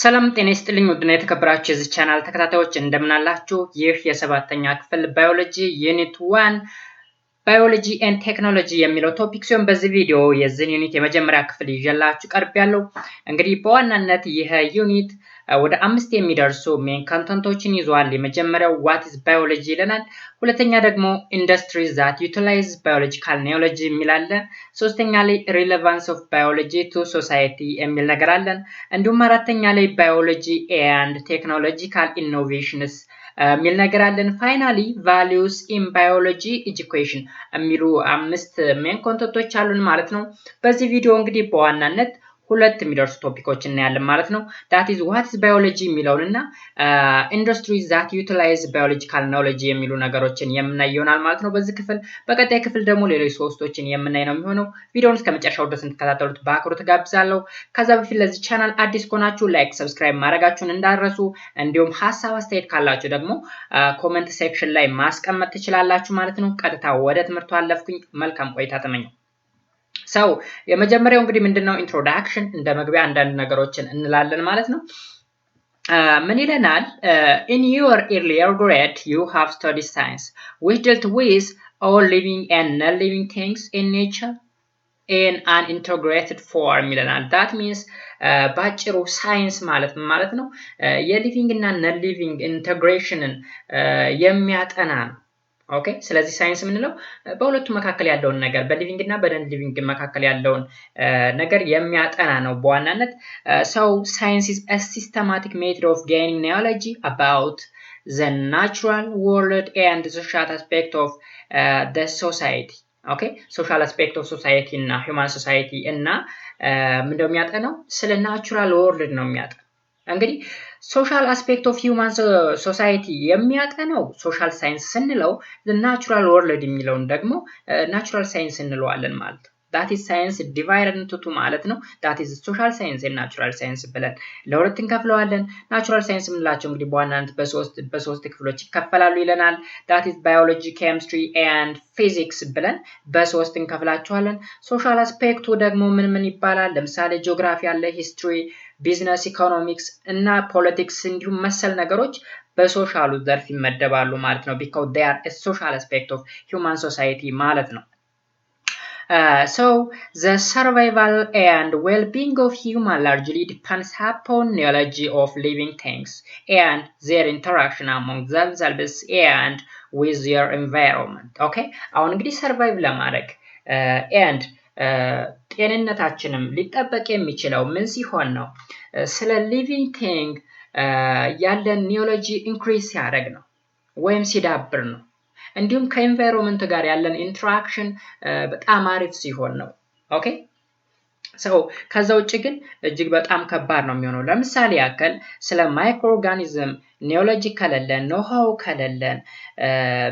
ሰላም ጤና ይስጥልኝ ውድና የተከበራችሁ የዚህ ቻናል ተከታታዮች እንደምን አላችሁ? ይህ የ7ኛ ክፍል ባዮሎጂ ዩኒት 1 ባዮሎጂ ኤንድ ቴክኖሎጂ የሚለው ቶፒክ ሲሆን በዚህ ቪዲዮ የዚህ ዩኒት የመጀመሪያ ክፍል ይዤላችሁ ቀርቤያለሁ። እንግዲህ በዋናነት ይህ ዩኒት ወደ 5 የሚደርሱ ሜን ኮንተንቶችን ይዟል። የመጀመሪያው what is biology ይለናል። ሁለተኛ ደግሞ industries that utilize biological knowledge የሚላለ፣ ሶስተኛ ላይ relevance of biology to society የሚል ነገር አለን። እንዲሁም አራተኛ ላይ biology and technological innovations የሚል ነገር አለን። ፋይናሊ values in biology education የሚሉ 5 ሜን ኮንተንቶች አሉን ማለት ነው። በዚህ ቪዲዮ እንግዲህ በዋናነት ሁለት የሚደርሱ ቶፒኮች እናያለን ማለት ነው። that is what is biology የሚለውንና industries that utilize biological knowledge የሚሉ ነገሮችን የምናይ ይሆናል ማለት ነው በዚህ ክፍል። በቀጣይ ክፍል ደግሞ ሌሎች ሶስቶችን የምናይ ነው የሚሆነው። ቪዲዮውን እስከመጨረሻው ድረስ እንድትከታተሉት በአክብሮት ጋብዛለሁ። ከዛ በፊት ለዚህ ቻናል አዲስ ከሆናችሁ ላይክ፣ ሰብስክራይብ ማድረጋችሁን እንዳትረሱ። እንዲሁም ሀሳብ አስተያየት ካላችሁ ደግሞ ኮሜንት ሴክሽን ላይ ማስቀመጥ ትችላላችሁ ማለት ነው። ቀጥታ ወደ ትምህርቱ አለፍኩኝ። መልካም ቆይታ ተመኘው። ሰው የመጀመሪያው እንግዲህ ምንድነው ኢንትሮዳክሽን እንደ መግቢያ አንዳንድ ነገሮችን እንላለን ማለት ነው። ምን ይለናል? in your earlier grade you have studied science which dealt with all living and non-living things in nature in an integrated form ይለናል። that means ባጭሩ ሳይንስ ማለት ነው የሊቪንግ እና ነን ሊቪንግ ኢንተግሬሽንን የሚያጠና ነው። ኦኬ ስለዚህ ሳይንስ ምንለው በሁለቱ መካከል ያለውን ነገር በሊቪንግ እና በነን ሊቪንግ መካከል ያለውን ነገር የሚያጠና ነው በዋናነት። so science is a systematic method of gaining knowledge about the natural world and the social aspect of the society. ኦኬ ሶሻል አስፔክት ኦፍ ሶሳይቲ እና ሂውማን ሶሳይቲ እና ምንድነው የሚያጠናው? ስለ ናቹራል ወርልድ ነው የሚያጠናው። እንግዲህ ሶሻል አስፔክት ኦፍ ሂውማን ሶሳይቲ የሚያጠናው ሶሻል ሳይንስ ስንለው ናቹራል ወርልድ የሚለውን ደግሞ ናቹራል ሳይንስ እንለዋለን ማለት ነው። that is science divided into two ማለት ነው። that is social science and natural science ብለን ለሁለት እንከፍለዋለን። ናቹራል ሳይንስ የምንላቸው እንግዲህ በዋናነት በሶስት ክፍሎች ይከፈላሉ ይለናል። that is biology, chemistry and physics ብለን በሶስት እንከፍላቸዋለን። ሶሻል አስፔክቱ ደግሞ ምን ይባላል? ለምሳሌ ጂኦግራፊ አለ፣ ሂስትሪ፣ ቢዝነስ፣ ኢኮኖሚክስ እና ፖለቲክስ እንዲሁም መሰል ነገሮች በሶሻሉ ዘርፍ ይመደባሉ ማለት ነው። because they are a social aspect of human society ማለት ነው። So the survival and well-being of human largely depends upon knowledge of living things and their interaction among themselves and with their environment. Okay አሁን እንግዲህ ሰርቫይቭ ለማድረግ and ጤንነታችንም ሊጠበቅ የሚችለው ምን ሲሆን ነው? ስለ ሊቪንግ ቲንግ ያለን ኒዮሎጂ ኢንክሪዝ ሲያደርግ ነው ወይም ሲዳብር ነው። እንዲሁም ከኤንቫይሮንመንት ጋር ያለን ኢንተራክሽን በጣም አሪፍ ሲሆን ነው። ኦኬ ሰው ከዛ ውጭ ግን እጅግ በጣም ከባድ ነው የሚሆነው። ለምሳሌ ያክል ስለ ማይክሮ ኦርጋኒዝም ኒዮሎጂ ከሌለን ኖሃው ከሌለን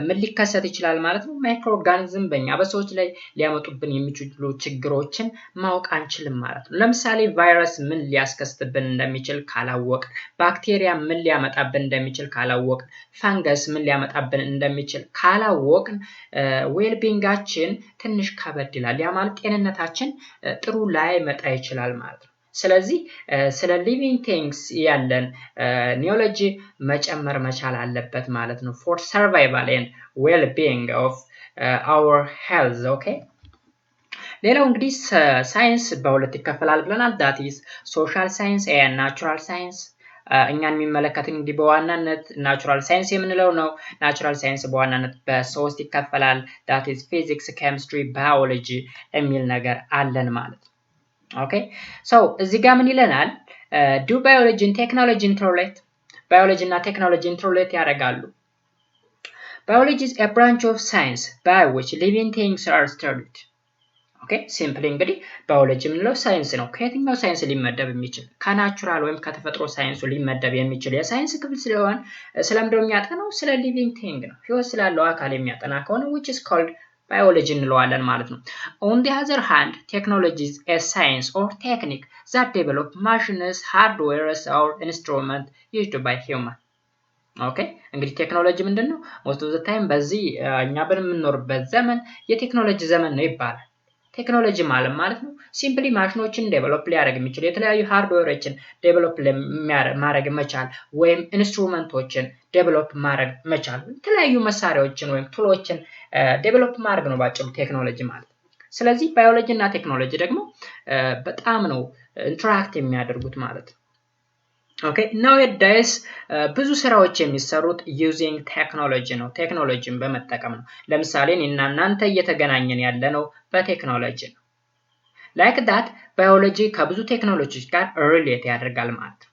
ምን ሊከሰት ይችላል ማለት ነው? ማይክሮ ኦርጋኒዝም በእኛ በሰዎች ላይ ሊያመጡብን የሚችሉ ችግሮችን ማወቅ አንችልም ማለት ነው። ለምሳሌ ቫይረስ ምን ሊያስከስትብን እንደሚችል ካላወቅ፣ ባክቴሪያ ምን ሊያመጣብን እንደሚችል ካላወቅ፣ ፈንገስ ምን ሊያመጣብን እንደሚችል ካላወቅ ዌልቢንጋችን ትንሽ ከበድ ይላል። ያ ማለት ጤንነታችን ጥሩ ላይመጣ ይችላል ማለት ነው። ስለዚህ ስለ ሊቪንግ ቲንግስ ያለን ኒዮሎጂ መጨመር መቻል አለበት ማለት ነው for survival and well-being of our health. okay ሌላው እንግዲህ ሳይንስ በሁለት ይከፈላል ብለናል። that is social science and natural science። እኛን የሚመለከት እንግዲህ በዋናነት ናቹራል ሳይንስ የምንለው ነው። ናቹራል ሳይንስ በዋናነት በሶስት ይከፈላል። that is physics, chemistry, biology የሚል ነገር አለን ማለት ነው። ኦኬ ሶ እዚህ ጋር ምን ይለናል? do biology and technology interrelate? ባዮሎጂ እና ቴክኖሎጂ ኢንተርሌት ያደርጋሉ። biology is a branch of science by which living things are studied. ኦኬ ሲምፕሊ እንግዲህ ባዮሎጂ የምንለው ሳይንስ ነው። ከየትኛው ሳይንስ ሊመደብ የሚችል? ከናቹራል ወይም ከተፈጥሮ ሳይንሱ ሊመደብ የሚችል የሳይንስ ክፍል ስለሆነ ስለምንድነው የሚያጠናው? ስለ ሊቪንግ ቲንግ ነው። ህይወት ስላለው አካል የሚያጠና ከሆነ which is called biology እንለዋለን ማለት ነው። on the other hand technology is a science or technique that develop machines, hardware or instrument used by human. ኦኬ እንግዲህ ቴክኖሎጂ ምንድነው? most of the time በዚህ እኛ በምንኖርበት ዘመን የቴክኖሎጂ ዘመን ነው ይባላል። ቴክኖሎጂ ማለት ነው ሲምፕሊ ማሽኖችን ዴቨሎፕ ሊያደርግ የሚችል የተለያዩ ሃርድዌሮችን ዴቨሎፕ ማድረግ መቻል ወይም ኢንስትሩመንቶችን ዴቨሎፕ ማድረግ መቻል የተለያዩ መሳሪያዎችን ወይም ቱሎችን ዴቨሎፕ ማድረግ ነው ባጭሩ ቴክኖሎጂ ማለት። ስለዚህ ባዮሎጂ እና ቴክኖሎጂ ደግሞ በጣም ነው ኢንተራክት የሚያደርጉት ማለት ነው። ኦኬ nowadays ብዙ ስራዎች የሚሰሩት using technology ነው ቴክኖሎጂን በመጠቀም ነው። ለምሳሌ እኔና እናንተ እየተገናኘን ያለነው በቴክኖሎጂ ነው። like that biology ከብዙ ቴክኖሎጂዎች ጋር ሪሌት ያደርጋል ማለት ነው።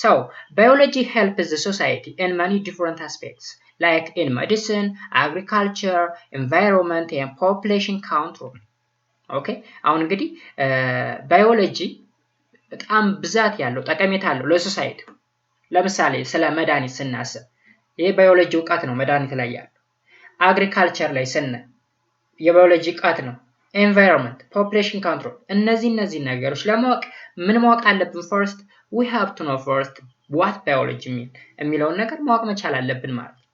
so biology helps the society in many different aspects like in medicine, agriculture, environment and population control. ኦኬ አሁን እንግዲህ ባዮሎጂ በጣም ብዛት ያለው ጠቀሜታ አለው ለሶሳይቲ። ለምሳሌ ስለ መድኃኒት ስናስብ ይሄ ባዮሎጂ ዕውቀት ነው መድኃኒት ላይ ያለው። አግሪካልቸር ላይ ስናይ የባዮሎጂ ዕውቀት ነው። ኤንቫይሮንመንት፣ ፖፑሌሽን ኮንትሮል እነዚህ ነገሮች ለማወቅ ምን ማወቅ አለብን? first we have to know first what biology የሚለውን ነገር ማወቅ መቻል አለብን ማለት ነው።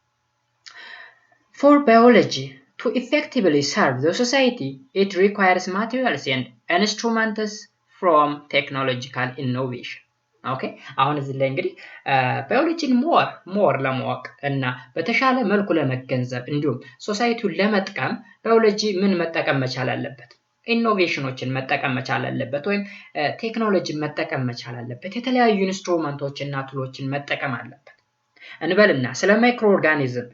for biology to effectively serve the society it requires materials and instruments from technological innovation. ኦኬ አሁን እዚህ ላይ እንግዲህ ባዮሎጂን ሞር ለማወቅ እና በተሻለ መልኩ ለመገንዘብ እንዲሁም ሶሳይቲውን ለመጥቀም ባዮሎጂ ምን መጠቀም መቻል አለበት? ኢኖቬሽኖችን መጠቀም መቻል አለበት ወይም ቴክኖሎጂን መጠቀም መቻል አለበት። የተለያዩ ኢንስትሩመንቶችን እና ቱሎችን መጠቀም አለበት እንበልና ስለ ማይክሮ ኦርጋኒዝም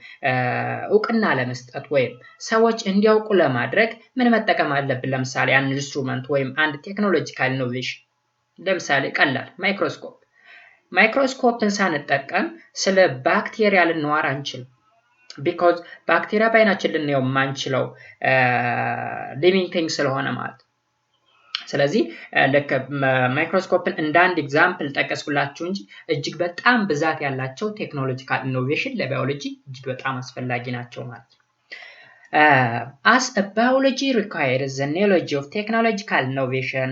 እውቅና ለመስጠት ወይም ሰዎች እንዲያውቁ ለማድረግ ምን መጠቀም አለብን? ለምሳሌ አንድ ኢንስትሩመንት ወይም አንድ ቴክኖሎጂካል ኢኖቬሽን ለምሳሌ ቀላል ማይክሮስኮፕን ሳንጠቀም ስለ ባክቴሪያ ልንዋር አንችልም። because ባክቴሪያ ባይናችን ልናየው ማንችለው ሊቪንግ ቲንግ ስለሆነ ማለት። ስለዚህ ለከ ማይክሮስኮፕን እንደ አንድ ኤግዛምፕል ጠቀስኩላችሁ እንጂ እጅግ በጣም ብዛት ያላቸው ቴክኖሎጂካል ኢኖቬሽን ለባዮሎጂ እጅግ በጣም አስፈላጊ ናቸው ማለት ነው። as a biology requires the knowledge of technological innovation,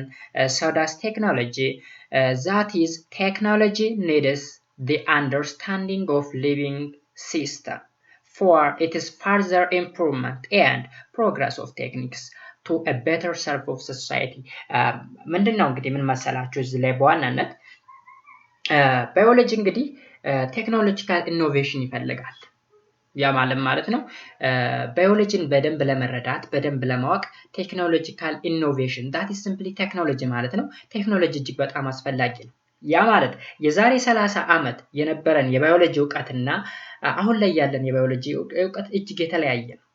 so does technology. That is, technology needs the understanding of living system for its further improvement and progress of techniques to a better serve of society. ምንድነው እንግዲህ ምን መሰላችሁ እዚህ ላይ በዋናነት ባዮሎጂ እንግዲህ ቴክኖሎጂካል ኢኖቬሽን ይፈልጋል። ያ ማለት ነው ባዮሎጂን በደንብ ለመረዳት በደንብ ለማወቅ ቴክኖሎጂካል ኢኖቬሽን that is simply ቴክኖሎጂ ማለት ነው። ቴክኖሎጂ እጅግ በጣም አስፈላጊ ነው። ያ ማለት የዛሬ 30 ዓመት የነበረን የባዮሎጂ ዕውቀትና አሁን ላይ ያለን የባዮሎጂ ዕውቀት እጅግ የተለያየ ነው።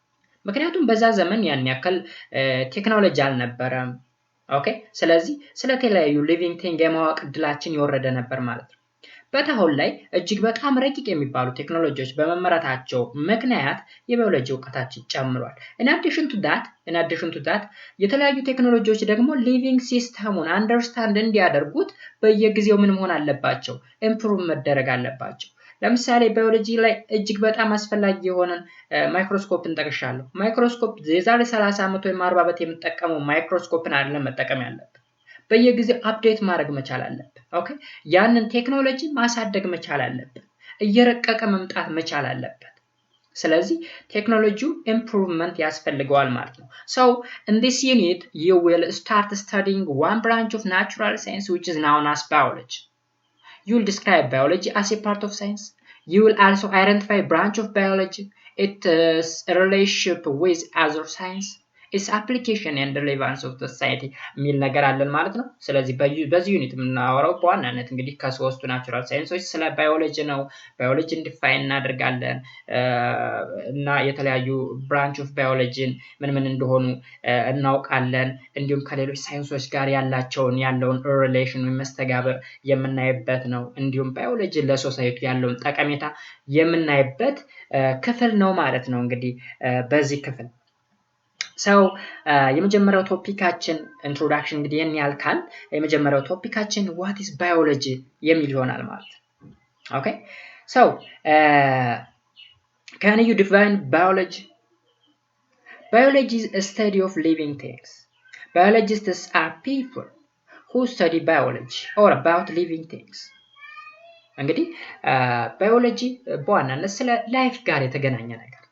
ምክንያቱም በዛ ዘመን ያን ያክል ቴክኖሎጂ አልነበረም። ኦኬ ስለዚህ ስለተለያዩ ሊቪንግ ቲንግ የማወቅ እድላችን የወረደ ነበር ማለት ነው። በታሁን ላይ እጅግ በጣም ረቂቅ የሚባሉ ቴክኖሎጂዎች በመመረታቸው ምክንያት የባዮሎጂ ዕውቀታችን ጨምሯል። in addition to that የተለያዩ ቴክኖሎጂዎች ደግሞ ሊቪንግ ሲስተሙን አንደርስታንድ እንዲያደርጉት በየጊዜው ምን መሆን አለባቸው? ኢምፕሩቭ መደረግ አለባቸው። ለምሳሌ ባዮሎጂ ላይ እጅግ በጣም አስፈላጊ የሆነን ማይክሮስኮፕን ጠቅሻለሁ። ማይክሮስኮፕ የዛሬ 30 ዓመት ወይም 40 ዓመት የምንጠቀመው ማይክሮስኮፕን አይደለም መጠቀም ያለብን። በየጊዜው አፕዴት ማድረግ መቻል አለብን። ኦኬ ያንን ቴክኖሎጂ ማሳደግ መቻል አለብን። እየረቀቀ መምጣት መቻል አለበት። ስለዚህ ቴክኖሎጂው ኢምፕሩቭመንት ያስፈልገዋል ማለት ነው። so in this unit you will start studying one branch of natural science which is known as biology. You will describe biology as a part of science. You will also identify branch of biology, its relationship with other science, its application and relevance of the society የሚል ነገር አለን ማለት ነው። ስለዚህ በዚህ ዩኒት የምናወራው በዋናነት እንግዲህ ከሶስቱ ናቹራል ሳይንሶች ስለ ባዮሎጂ ነው። ባዮሎጂን ዲፋይን እናደርጋለን እና የተለያዩ ብራንች ኦፍ ባዮሎጂን ምን እንደሆኑ እናውቃለን። እንዲሁም ከሌሎች ሳይንሶች ጋር ያለውን ሪሌሽን ወይም መስተጋብር የምናይበት ነው። እንዲሁም ባዮሎጂ ለሶሳይቲ ያለውን ጠቀሜታ የምናይበት ክፍል ነው ማለት ነው። እንግዲህ በዚህ ክፍል ሰው የመጀመሪያው ቶፒካችን ኢንትሮዳክሽን እንግዲህ ያልካል የመጀመሪያው ቶፒካችን what is biology የሚል ይሆናል ማለት ነው። ኦኬ so can you define biology? Biology is a study of living things. Biologists are people who study biology or about living things. እንግዲህ ባዮሎጂ በዋናነት ስለ ላይፍ ጋር የተገናኘ ነገር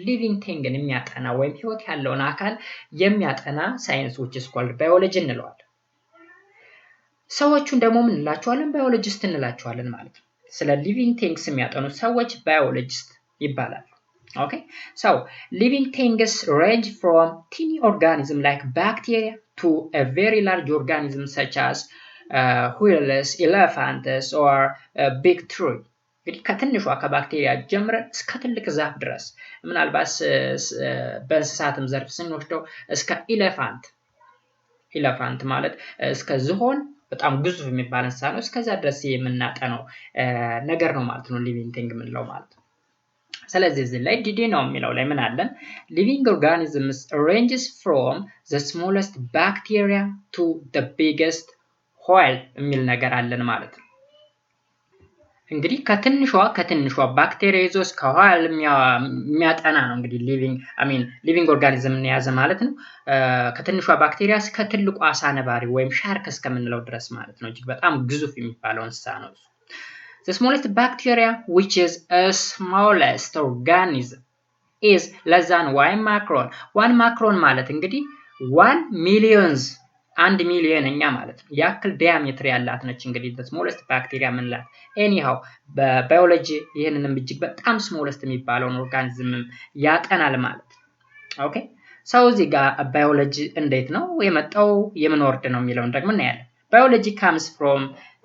living thing የሚያጠና ወይም ህይወት ያለውን አካል የሚያጠና ሳይንስ which is called biology እንለዋለን። ሰዎቹን ደግሞ ምን እንላቸዋለን? biologist እንላቸዋለን ማለት ነው። ስለ living things የሚያጠኑ ሰዎች biologist ይባላሉ። Okay, so living things range from tiny organisms like bacteria to a very large organism such as whales, elephants or a big tree. እንግዲህ ከትንሿ ከባክቴሪያ ጀምረን እስከ ትልቅ ዛፍ ድረስ ምናልባት በእንስሳትም ዘርፍ ስንወስደው እስከ ኢሌፋንት ማለት እስከ ዝሆን በጣም ግዙፍ የሚባል እንስሳ ነው። እስከዛ ድረስ የምናጠነው ነገር ነው ማለት ነው ሊቪንግ ቲንግ የምንለው ማለት ነው። ስለዚህ እዚህ ላይ ዲዲ ነው የሚለው ላይ ምን አለን? living organisms ranges from the smallest bacteria to the biggest whale የሚል ነገር አለን ማለት ነው። እንግዲህ ከትንሿ ባክቴሪያ ይዞ እስከ whale የሚያጠና ነው እንግዲህ living organism የያዘ ማለት ነው። ከትንሿ ባክቴሪያ እስከ ትልቁ አሳ ነባሪ ወይም ሻርክ እስከምንለው ድረስ ማለት ነው። እጅግ በጣም ግዙፍ የሚባለው እንስሳ ነው። The smallest bacteria, which is a smallest organism, is less than 1 micron. 1 micron ማለት እንግዲህ 1 millionth 1 ሚሊዮንኛ ማለት ነው ያክል ዲያሜትር ያላት ነች። እንግዲህ the smallest bacteria ምንላት anyhow በባዮሎጂ ይሄንንም እጅግ በጣም smallest የሚባለውን ኦርጋኒዝም ያጠናል ማለት ነው። ኦኬ ሰው እዚህ ጋር ባዮሎጂ እንዴት ነው የመጣው የምን ወርድ ነው የሚለውን ደግሞ እናያለን። Biology comes from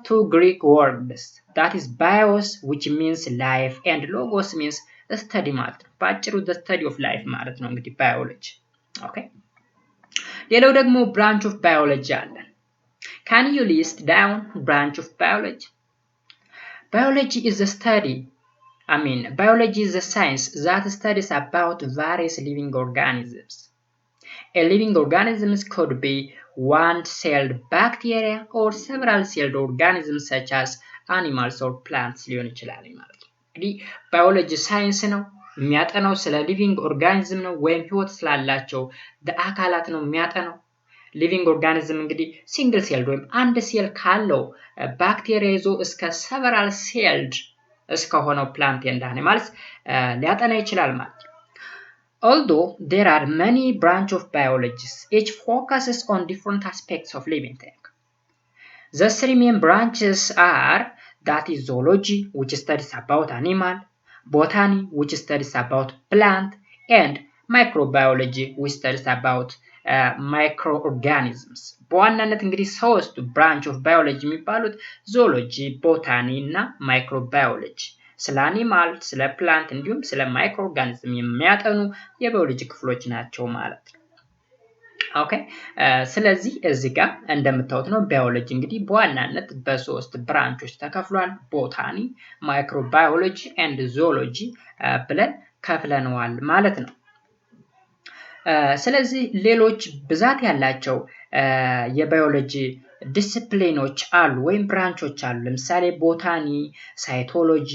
two Greek words, that is bios, which means life, and logos means study ማለት ነው። በአጭሩ the study of life ማለት ነው እንግዲህ biology. Okay, ሌላው ደግሞ branch of biology አለ። Can you list down branch of biology? Biology is the study, biology is the science that studies about various living organisms. A living organism could be one-celled bacteria or several-celled organisms such as animals or plants ሊሆን ይችላል ማለት ነው። እንግዲህ ባዮሎጂ ሳይንስ ነው የሚያጠናው ስለ ሊቪንግ ኦርጋኒዝም ነው ወይም ህይወት ስላላቸው አካላት ነው የሚያጠናው። ሊቪንግ ኦርጋኒዝም እንግዲህ ሲንግል ሴልድ ወይም አንድ ሴል ካለው ባክቴሪያ ይዞ እስከ several celled እስከሆነው ፕላንት and animals ሊያጠና ይችላል ማለት ነው። Although there are many branches of biology, each focuses on different aspects of living thing. The three main branches are, that is zoology, which studies about animal, botany, which studies about plant, and microbiology, which studies about microorganisms. በዋናነት እንግዲህ ሶስቱ branch of biology የሚባሉት zoology, botany እና microbiology ስለ አኒማል ስለ ፕላንት እንዲሁም ስለ ማይክሮ ኦርጋኒዝም የሚያጠኑ የባዮሎጂ ክፍሎች ናቸው ማለት ነው። ኦኬ ስለዚህ እዚህ ጋር እንደምታዩት ነው ባዮሎጂ እንግዲህ በዋናነት በሶስት ብራንቾች ተከፍሏል። ቦታኒ፣ ማይክሮባዮሎጂ ኤንድ ዞሎጂ ብለን ከፍለነዋል ማለት ነው። ስለዚህ ሌሎች ብዛት ያላቸው የባዮሎጂ ዲሲፕሊኖች አሉ ወይም ብራንቾች አሉ። ለምሳሌ ቦታኒ፣ ሳይቶሎጂ፣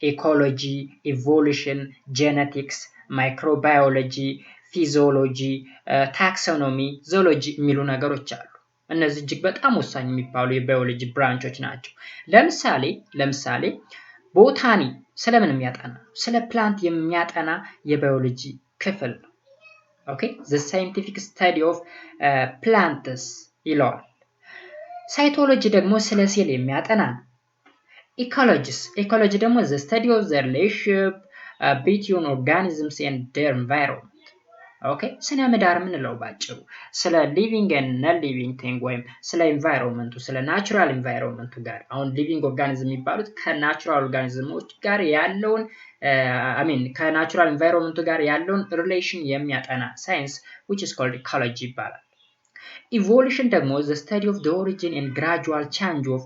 ኢኮሎጂ፣ ኢቮሉሽን፣ ጄኔቲክስ፣ ማይክሮባዮሎጂ፣ ፊዚዮሎጂ፣ ታክሶኖሚ፣ ዞሎጂ የሚሉ ነገሮች አሉ። እነዚህ እጅግ በጣም ወሳኝ የሚባሉ የባዮሎጂ ብራንቾች ናቸው። ለምሳሌ ቦታኒ ስለምን የሚያጠና ስለ ፕላንት የሚያጠና የባዮሎጂ ክፍል ነው። ኦኬ the scientific study of plants ይለዋል። ሳይቶሎጂ ደግሞ ስለ ሴል የሚያጠና ነው። ኢኮሎጂ ደግሞ the study of the relationship between organisms and their environment. ኦኬ ስነ ምህዳር የምንለው ባጭሩ ስለ ሊቪንግ and non living thing ወይም ስለ ኢንቫይሮንመንቱ ስለ ናቹራል ኢንቫይሮንመንቱ ጋር አሁን ሊቪንግ ኦርጋኒዝም የሚባሉት ከናቹራል ኦርጋኒዝሞች ጋር ያለውን ከናቹራል ኢንቫይሮንመንቱ ጋር ያለውን ሪሌሽን የሚያጠና ሳይንስ which is called ecology ይባላል። ኢቮሉሽን ደግሞ the study of the origin and gradual change of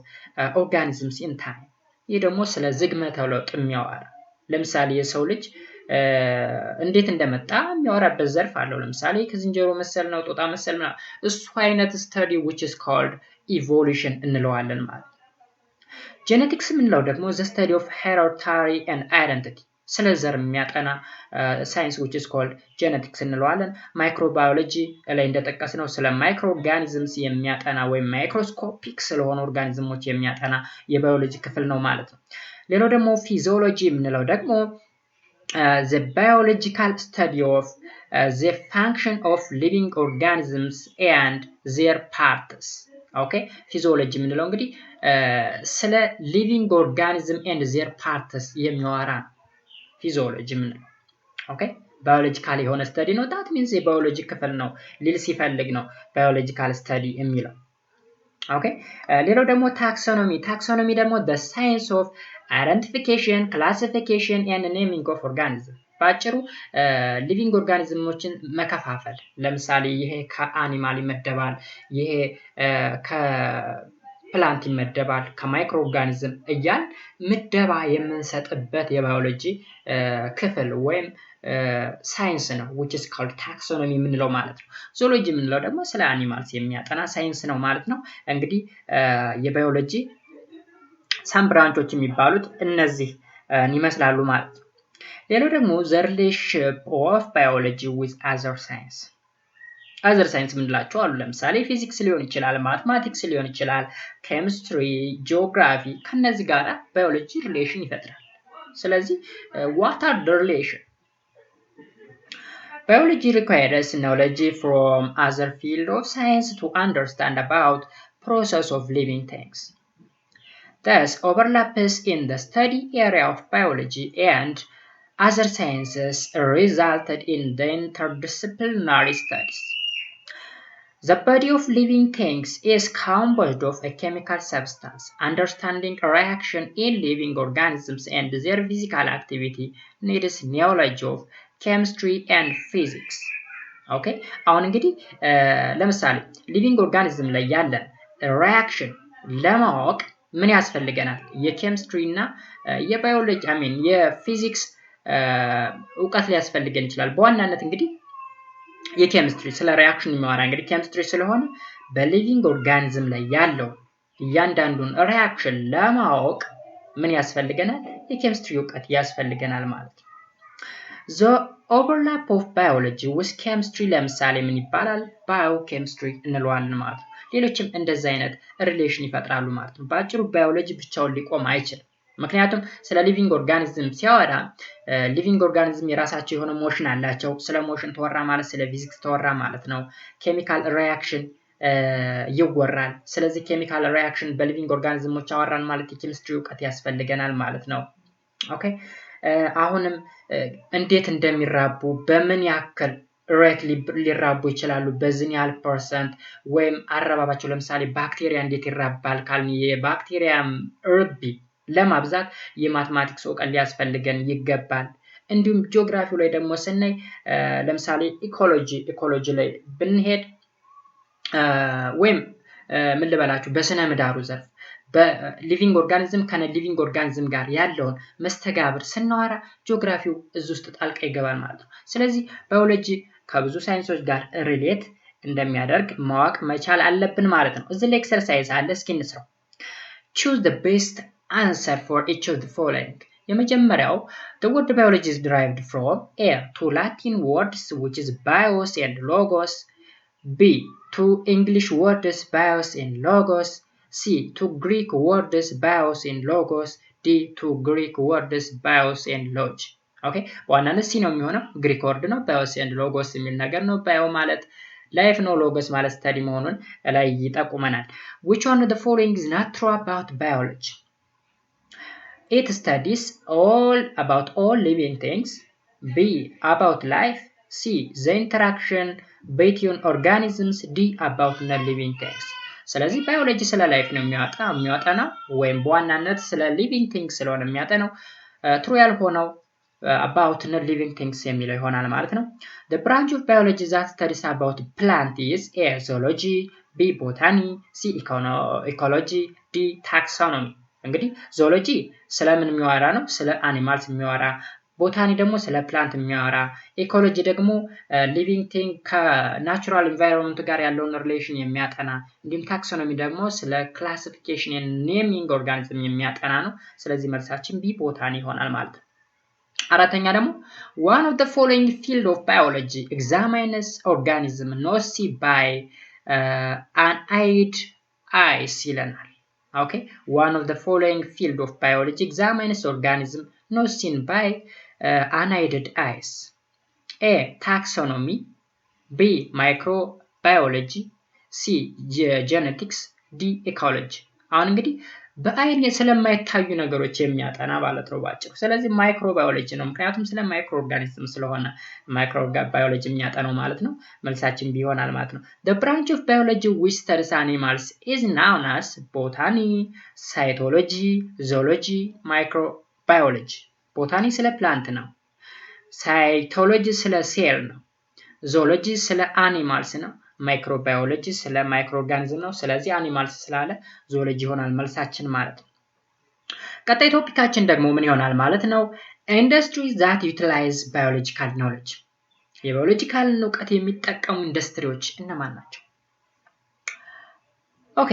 organisms in time. ይህ ደግሞ ስለ ዝግመተ ለውጥ የሚያወራ ለምሳሌ የሰው ልጅ እንዴት እንደመጣ የሚያወራበት ዘርፍ አለው። ለምሳሌ ከዝንጀሮ መሰል ነው ጦጣ መሰል ነው እሱ አይነት study which is called evolution እንለዋለን ማለት ነው። ጄኔቲክስ የምንለው ደግሞ the study of hereditary and identity ስለ ዘር የሚያጠና ሳይንስ which is called genetics እንለዋለን። ማይክሮባዮሎጂ ላይ እንደጠቀስነው ስለ ማይክሮ ኦርጋኒዝምስ የሚያጠና ወይም ማይክሮስኮፒክ ስለሆኑ ኦርጋኒዝሞች የሚያጠና የባዮሎጂ ክፍል ነው ማለት ነው። ሌላው ደግሞ ፊዚዮሎጂ የምንለው ደግሞ the biological study of the function of living organisms and their parts. Okay, physiology የምንለው እንግዲህ ስለ living organism and their parts የሚያወራ physiology የምንለው okay biological የሆነ study ነው that means የባዮሎጂ ክፍል ነው ሊል ሲፈልግ ነው biological study የሚለው okay ሌላው ደግሞ taxonomy ደግሞ the science of identification classification and naming of organism ባጭሩ ሊቪንግ ኦርጋኒዝሞችን መከፋፈል ለምሳሌ ይሄ ከአኒማል ይመደባል ይሄ ከፕላንት ይመደባል ከማይክሮ ኦርጋኒዝም እያል ምደባ የምንሰጥበት የባዮሎጂ ክፍል ወይም ሳይንስ ነው which is called taxonomy የምንለው ማለት ነው ዞሎጂ የምንለው ደግሞ ስለ አኒማልስ የሚያጠና ሳይንስ ነው ማለት ነው እንግዲህ የባዮሎጂ ሳም ብራንቾች የሚባሉት እነዚህ ይመስላሉ ማለት ነው ሌላው ደግሞ the relationship of biology with other science ምንላቸው አሉ ለምሳሌ ፊዚክስ ሊሆን ይችላል ማትማቲክስ ሊሆን ይችላል ኬሚስትሪ ጂኦግራፊ ከነዚህ ጋር ባዮሎጂ ሪሌሽን ይፈጥራል ስለዚህ what are the relation biology requires knowledge from other field of science to understand about process of living things thus overlaps in the study area of biology and other sciences resulted in the interdisciplinary studies. The body of living things is composed of a chemical substance. Understanding a reaction in living organisms and their physical activity needs knowledge of chemistry and physics. Okay? አሁን እንግዲህ ለምሳሌ living organism ላይ ያለን reaction ለማወቅ ምን ያስፈልገናል? የኬሚስትሪ እና የባዮሎጂ የፊዚክስ እውቀት ሊያስፈልገን ይችላል በዋናነት እንግዲህ የኬሚስትሪ ስለ ሪአክሽን የሚያወራ እንግዲህ ኬሚስትሪ ስለሆነ በሊቪንግ ኦርጋኒዝም ላይ ያለው እያንዳንዱን ሪአክሽን ለማወቅ ምን ያስፈልገናል የኬሚስትሪ እውቀት ያስፈልገናል ማለት ነው the overlap of biology with chemistry ለምሳሌ ምን ይባላል ባዮኬሚስትሪ እንለዋለን ማለት ነው ሌሎችም እንደዛ አይነት ሪሌሽን ይፈጥራሉ ማለት ነው ባጭሩ ባዮሎጂ ብቻውን ሊቆም አይችልም ምክንያቱም ስለ ሊቪንግ ኦርጋኒዝም ሲያወራ ሊቪንግ ኦርጋኒዝም የራሳቸው የሆነ ሞሽን አላቸው ስለ ሞሽን ተወራ ማለት ስለ ፊዚክስ ተወራ ማለት ነው ኬሚካል ሪአክሽን ይወራል ስለዚህ ኬሚካል ሪአክሽን በሊቪንግ ኦርጋኒዝሞች አወራን ማለት የኬሚስትሪ እውቀት ያስፈልገናል ማለት ነው ኦኬ አሁንም እንዴት እንደሚራቡ በምን ያክል ሬት ሊራቡ ይችላሉ በዚህ ያህል ፐርሰንት ወይም አረባባቸው ለምሳሌ ባክቴሪያ እንዴት ይራባል ካልን የባክቴሪያም እርቢ ለማብዛት የማትማቲክስ እውቀት ሊያስፈልገን ይገባል እንዲሁም ጂኦግራፊው ላይ ደግሞ ስናይ ለምሳሌ ኢኮሎጂ ላይ ብንሄድ ወይም ምን ልበላችሁ በስነ ምህዳሩ ዘርፍ በሊቪንግ ኦርጋኒዝም ከነ ሊቪንግ ኦርጋኒዝም ጋር ያለውን መስተጋብር ስናወራ ጂኦግራፊው እዚህ ውስጥ ጣልቃ ይገባል ማለት ነው ስለዚህ ባዮሎጂ ከብዙ ሳይንሶች ጋር ሪሌት እንደሚያደርግ ማወቅ መቻል አለብን ማለት ነው እዚህ ላይ ኤክሰርሳይዝ አለ እስኪ እንስራው choose the best answer for each of the following የመጀመሪያው the word biology is derived from a two Latin words which is bios and logos b two English words bios and logos c two Greek words bios and logos d two Greek words bios and log okay ዋናነት c ነው የሚሆነው ግሪክ ወርድ ነው bios and logos የሚል ነገር ነው bio ማለት ላይፍ ነው ሎጎስ ማለት ስታዲ መሆኑን ላይ ይጠቁመናል which one of the following is not true about biology it studies all about all living things b about life c the interaction between organisms d about non-living things ስለዚህ ባዮሎጂ ስለ ላይፍ ነው የሚያጠናው ወይም በዋናነት ስለ ሊቪንግ ቲንግስ ስለሆነ የሚያጠናው ትሩ ያልሆነው about non-living things የሚለው ይሆናል ማለት ነው the branch of biology that studies about plant is a zoology b botany c ecology d taxonomy እንግዲህ zoology ስለምን የሚያወራ ነው ስለ animals የሚያወራ ቦታኒ ደግሞ ስለ ፕላንት የሚያወራ ኢኮሎጂ ደግሞ ሊቪንግ ቲንግ ከናቹራል ኢንቫይሮንመንት ጋር ያለውን ሪሌሽን የሚያጠና እንዲሁም ታክሶኖሚ ደግሞ ስለ ክላሲፊኬሽን ኤንድ ኔሚንግ ኦርጋኒዝም የሚያጠና ነው ስለዚህ መልሳችን ቢ ቦታኒ ይሆናል ማለት ነው አራተኛ ደግሞ one of the following field of biology examines organism not seen by unaided eyes ይለናል okay one of the following field of biology examines organism not seen by unaided eyes. A. Taxonomy. B. Microbiology. C. Genetics. D. Ecology. አሁን እንግዲህ በአይን ስለማይታዩ ነገሮች የሚያጠና ማለት ነው ባጭሩ። ስለዚህ ማይክሮባዮሎጂ ነው፣ ምክንያቱም ስለ ማይክሮ ኦርጋኒዝም ስለሆነ ማይክሮባዮሎጂ የሚያጠናው ማለት ነው። መልሳችን ቢሆናል ማለት ነው። The branch of biology which studies animals is known as botany, cytology, zoology, microbiology. ቦታኒ ስለ ፕላንት ነው፣ ሳይቶሎጂ ስለ ሴል ነው፣ ዞሎጂ ስለ አኒማልስ ነው፣ ማይክሮባዮሎጂ ስለ ማይክሮኦርጋኒዝም ነው። ስለዚህ አኒማልስ ስላለ ዞሎጂ ይሆናል መልሳችን ማለት ነው። ቀጣይ ቶፒካችን ደግሞ ምን ይሆናል ማለት ነው? ኢንዱስትሪስ that utilize biological knowledge. የባዮሎጂካል ዕውቀት የሚጠቀሙ ኢንዱስትሪዎች እነማን ናቸው? ኦኬ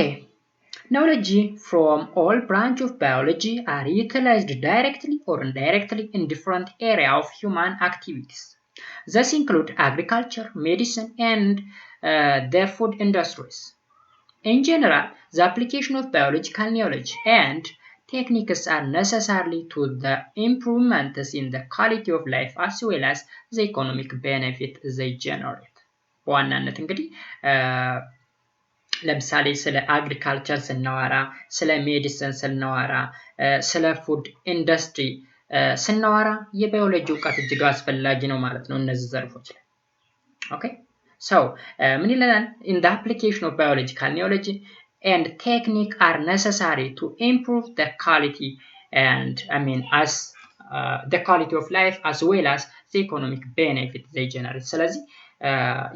knowledge from all branch of biology are utilized directly or indirectly in different areas of human activities. These include agriculture, medicine, and the food industries. In general, the application of biological knowledge and techniques are necessary to the improvements in the quality of life as well as the economic benefit they generate. በዋናነት እንግዲህ ለምሳሌ ስለ አግሪካልቸር ስናወራ፣ ስለ ሜዲሲን ስናወራ፣ ስለ ፉድ ኢንዱስትሪ ስናወራ የባዮሎጂ ዕውቀት እጅግ አስፈላጊ ነው ማለት ነው እነዚህ ዘርፎች ላይ። ኦኬ so ምን ይለናል? in the application of biological knowledge and technique are necessary to improve the quality and as the quality of life as well as the economic benefit they generate. ስለዚህ